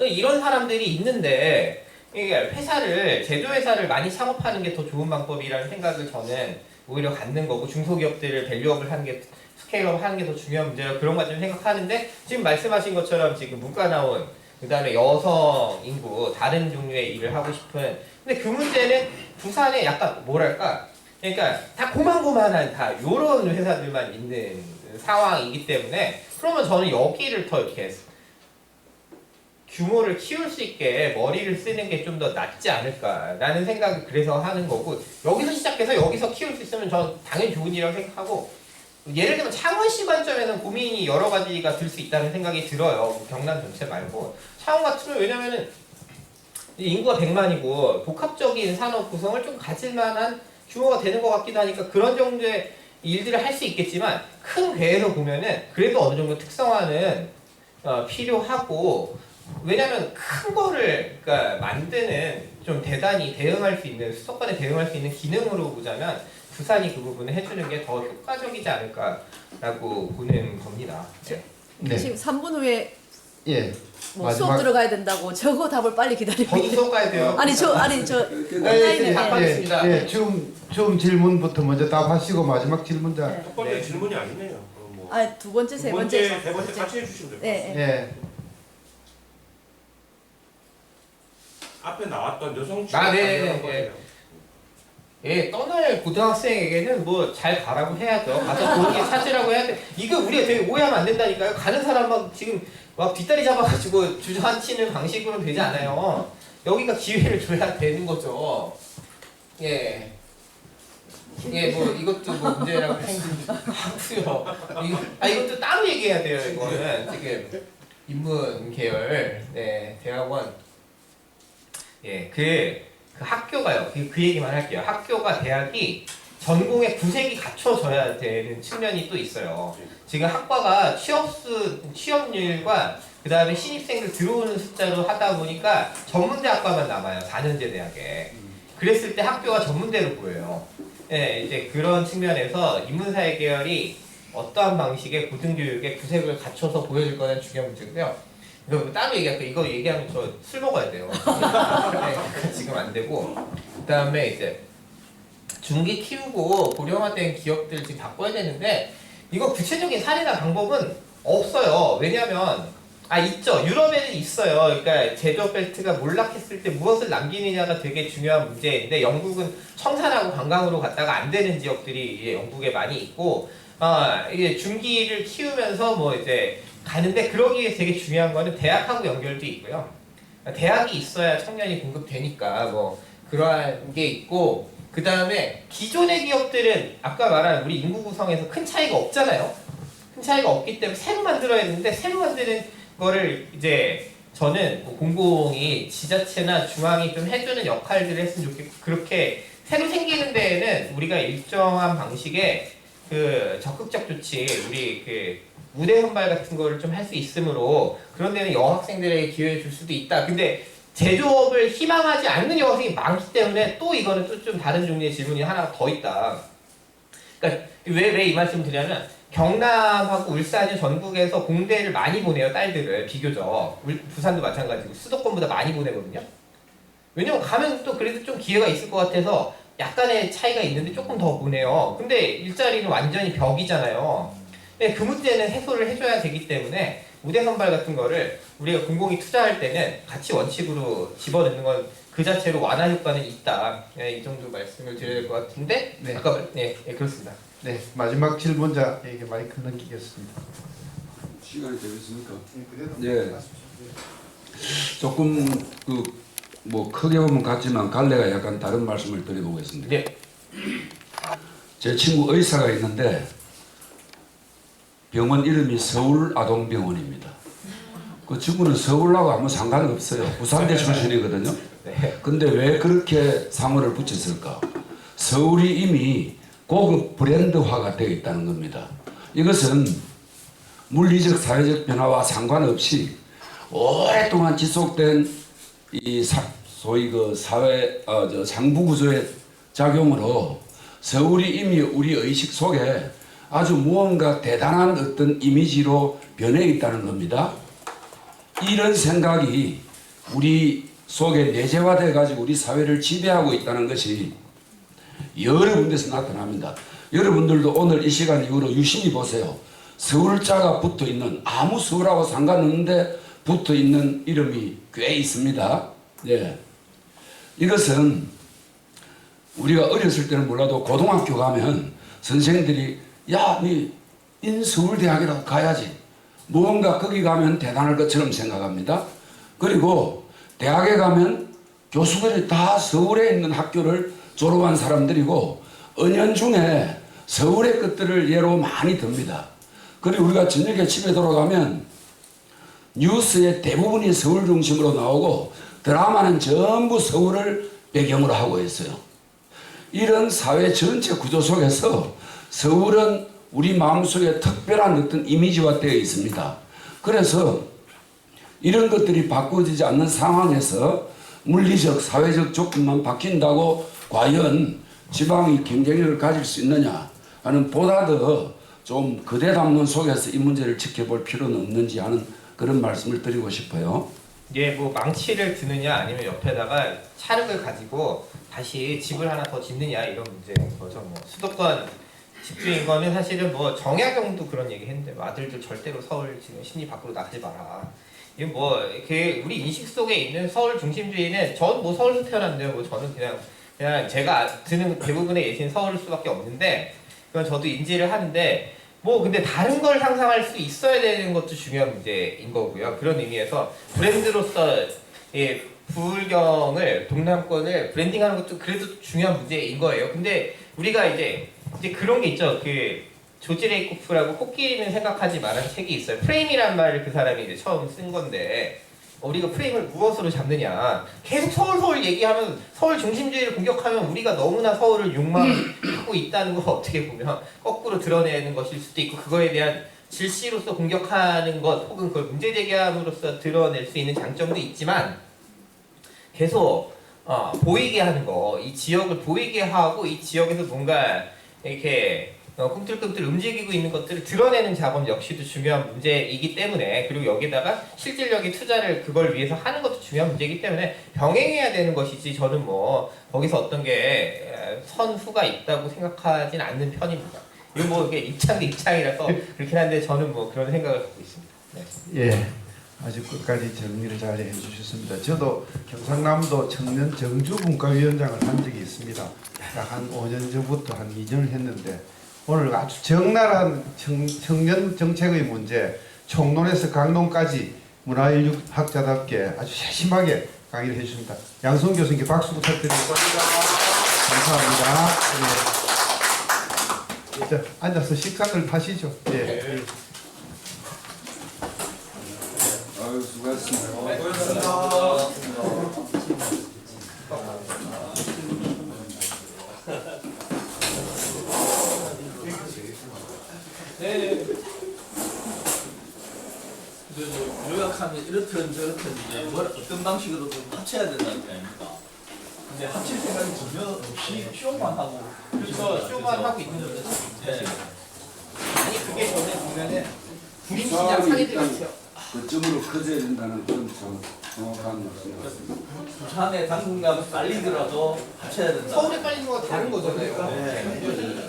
이런 사람들이 있는데 이게 제조회사를 많이 창업하는 게 더 좋은 방법이라는 생각을 저는 오히려 갖는 거고 중소기업들을 밸류업을 하는 게 스케일업 하는 게 더 중요한 문제라 그런 관점을 생각하는데 지금 말씀하신 것처럼 지금 문과 나온 그 다음에 여성 인구 다른 종류의 일을 하고 싶은 근데 그 문제는 부산에 약간 뭐랄까 그러니까 다 고만고만한 다 요런 회사들만 있는 상황이기 때문에 그러면 저는 여기를 더 이렇게 규모를 키울 수 있게 머리를 쓰는 게 좀 더 낫지 않을까라는 생각을 그래서 하는 거고 여기서 시작해서 여기서 키울 수 있으면 전 당연히 좋은 일이라고 생각하고 예를 들면 창원시 관점에서는 고민이 여러 가지가 들 수 있다는 생각이 들어요. 경남 전체 말고 창원 같으면 왜냐면은 인구가 100만이고 복합적인 산업 구성을 좀 가질 만한 규모가 되는 것 같기도 하니까 그런 정도의 일들을 할 수 있겠지만 큰 궤에서 보면은 그래도 어느 정도 특성화는 필요하고 왜냐면 큰 거를 그러니까 만드는 좀 대단히 대응할 수 있는 수도권에 대응할 수 있는 기능으로 보자면 부산이 그 부분을 해주는 게 더 효과적이지 않을까라고 보는 겁니다. 네. 지금 3분 후에 예. 뭐 수업 들어가야 된다고 저거 답을 빨리 기다리고 저도 수업 가야 돼요. 아니 저 온라인에 답하겠습니다. 예. 처음 질문부터 먼저 답하시고 마지막 질문자. 네. 첫 번째 네. 질문이 아니네요. 뭐 아니 두 번째 세 번째 세 번째 같이 해주시면 돼요. 네, 네. 예. 앞에 나왔던 여성 네. 예, 떠날 고등학생에게는 뭐 잘 가라고 해야죠. 가서 좋은 게 찾으라고 해야 돼. 이거 우리가 되게 오해하면 안 된다니까요. 가는 사람만 지금 막 뒷다리 잡아가지고 주저앉히는 방식으로는 되지 않아요. 여기가 기회를 줘야 되는 거죠. 예. 예, 뭐 이것도 뭐 문제라고 생각하고요. 이것도 따로 얘기해야 돼요. 이거는 지금 인문 계열, 네, 대학원, 예, 그 학교가요. 그 얘기만 할게요. 학교가 대학이 전공의 구색이 갖춰져야 되는 측면이 또 있어요. 지금 학과가 취업률과 그 다음에 신입생들 들어오는 숫자로 하다 보니까 전문대 학과만 남아요. 4년제 대학에. 그랬을 때 학교가 전문대로 보여요. 네, 이제 그런 측면에서 인문사회 계열이 어떠한 방식의 고등교육의 구색을 갖춰서 보여줄 거는 중요한 문제고요. 이거 따로 얘기할게요. 이거 얘기하면 저 술 먹어야 돼요. 네, 지금 안 되고. 그 다음에 이제 중기 키우고 고령화된 기업들 지금 바꿔야 되는데 이거 구체적인 사례나 방법은 없어요. 왜냐하면 있죠. 유럽에는 있어요. 그러니까 제조업 벨트가 몰락했을 때 무엇을 남기느냐가 되게 중요한 문제인데 영국은 청산하고 관광으로 갔다가 안 되는 지역들이 이제 영국에 많이 있고 이게 중기를 키우면서 뭐 이제 가는데 그러기 위해 되게 중요한 거는 대학하고 연결도 있고요. 대학이 있어야 청년이 공급되니까 뭐 그러한 게 있고 그 다음에 기존의 기업들은 아까 말한 우리 인구 구성에서 큰 차이가 없잖아요. 큰 차이가 없기 때문에 새로 만들어야 되는데 새로 만드는 거를 이제 저는 공공이 지자체나 중앙이 좀 해주는 역할들을 했으면 좋겠고 그렇게 새로 생기는 데에는 우리가 일정한 방식의 그 적극적 조치 우리 그 무대 선발 같은 거를 좀 할 수 있으므로 그런 데는 여학생들에게 기회를 줄 수도 있다. 근데 제조업을 희망하지 않는 여학생이 많기 때문에 또 이거는 또 좀 다른 종류의 질문이 하나 더 있다. 그러니까 왜 이 말씀 드리냐면 경남하고 울산이 전국에서 공대를 많이 보내요. 딸들을 비교적 부산도 마찬가지고 수도권보다 많이 보내거든요. 왜냐면 가면 또 그래도 좀 기회가 있을 것 같아서 약간의 차이가 있는데 조금 더 보내요. 근데 일자리는 완전히 벽이잖아요. 근데 그 문제는 해소를 해줘야 되기 때문에 무대 선발 같은 거를 우리가 공공이 투자할 때는 같이 원칙으로 집어넣는 건 그 자체로 완화 효과는 있다. 네, 이 정도 말씀을 드려야 될 것 같은데 네. 아까 네, 그렇습니다. 네, 마지막 질문자에게 마이크 넘기겠습니다. 시간이 되겠습니까? 네. 조금 뭐 크게 보면 같지만 갈래가 약간 다른 말씀을 드려보겠습니다. 네. 제 친구 의사가 있는데 병원 이름이 서울아동병원입니다. 그 친구는 서울하고 아무 상관없어요. 부산대 출신이거든요. 근데 왜 그렇게 상호를 붙였을까? 서울이 이미 고급 브랜드화가 되어 있다는 겁니다. 이것은 물리적 사회적 변화와 상관없이 오랫동안 지속된 이 소위 그 사회 상부 구조의 작용으로 서울이 이미 우리 의식 속에 아주 무언가 대단한 어떤 이미지로 변해 있다는 겁니다. 이런 생각이 우리 속에 내재화돼 가지고 우리 사회를 지배하고 있다는 것이 여러 군데서 나타납니다. 여러분들도 오늘 이 시간 이후로 유심히 보세요. 서울자가 붙어 있는 아무 서울하고 상관없는데 붙어 있는 이름이 꽤 있습니다. 네. 이것은 우리가 어렸을 때는 몰라도 고등학교 가면 선생님들이 야, 니 인서울대학이라고 가야지. 무언가 거기 가면 대단할 것처럼 생각합니다. 그리고 대학에 가면 교수들이 다 서울에 있는 학교를 졸업한 사람들이고 은연중에 서울의 것들을 예로 많이 듭니다. 그리고 우리가 저녁에 집에 돌아가면 뉴스의 대부분이 서울 중심으로 나오고 드라마는 전부 서울을 배경으로 하고 있어요. 이런 사회 전체 구조 속에서 서울은 우리 마음속에 특별한 어떤 이미지화 되어 있습니다. 그래서 이런 것들이 바꿔지지 않는 상황에서 물리적, 사회적 조건만 바뀐다고 과연 지방이 경쟁력을 가질 수 있느냐 하는 보다 더 좀 거대 담론 속에서 이 문제를 지켜볼 필요는 없는지 하는 그런 말씀을 드리고 싶어요. 예, 뭐 망치를 드느냐 아니면 옆에다가 찰흙을 가지고 다시 집을 하나 더 짓느냐 이런 문제인 거죠. 뭐 수도권 집주인 거는 사실은 뭐 정약용도 그런 얘기 했는데 뭐 아들들 절대로 서울 지금 시내 밖으로 나가지 마라. 이게 뭐 그 우리 인식 속에 있는 서울 중심주의는 전 뭐 서울에서 태어났는데요. 뭐 저는 그냥 제가 드는 대부분의 예시는 서울 수밖에 없는데 그건 저도 인지를 하는데 뭐 근데 다른 걸 상상할 수 있어야 되는 것도 중요한 문제인 거고요. 그런 의미에서 브랜드로서 예, 부울경을 동남권을 브랜딩하는 것도 그래도 중요한 문제인 거예요. 근데 우리가 이제 그런 게 있죠. 그 조지 레이코프라고 코끼리는 생각하지 말라는 책이 있어요. 프레임이란 말을 그 사람이 이제 처음 쓴 건데 우리가 프레임을 무엇으로 잡느냐. 계속 서울 얘기하면 서울 중심주의를 공격하면 우리가 너무나 서울을 욕망하고 있다는 걸 어떻게 보면 거꾸로 드러내는 것일 수도 있고 그거에 대한 질시로서 공격하는 것 혹은 그걸 문제 제기함으로써 드러낼 수 있는 장점도 있지만 계속 보이게 하는 거, 이 지역을 보이게 하고 이 지역에서 뭔가 이렇게 꿈틀꿈틀 움직이고 있는 것들을 드러내는 작업 역시도 중요한 문제이기 때문에 그리고 여기다가 실질적인 투자를 그걸 위해서 하는 것도 중요한 문제이기 때문에 병행해야 되는 것이지 저는 뭐 거기서 어떤 게 선후가 있다고 생각하진 않는 편입니다. 이거 뭐 이게 입장이라서 그렇긴 한데 저는 뭐 그런 생각을 갖고 있습니다. 네. 예, 아주 끝까지 정리를 잘 해주셨습니다. 저도 경상남도 청년 정주분과위원장을 한 적이 있습니다. 한 5년 전부터 한 2년을 했는데 오늘 아주 적나라한 청년 정책의 문제, 총론에서 강론까지 문화인류학자답게 아주 세심하게 강의를 해주십니다. 양성 교수님께 박수 부탁드리겠습니다. 감사합니다. 예. 자, 앉아서 식사를 하시죠. 예. 아유, 수고하셨습니다. 요약하면 이렇든 저렇든 이제 뭘 어떤 방식으로 좀 합쳐야 된다는 게 아닙니까? 근데 합칠 생각이 전혀 없이 쇼만 하고 그래서 쇼만 하고 있는 거죠. 네. 아니 그게 저는 보면은 구림시장 사례들 같아요. 거점으로 커져야 된다는 그런 참 정확한 말씀 같습니다. 부산에 당분간 빨리더라도 합쳐야 된다. 서울에 빨리 거가 다른 거잖아요. 네.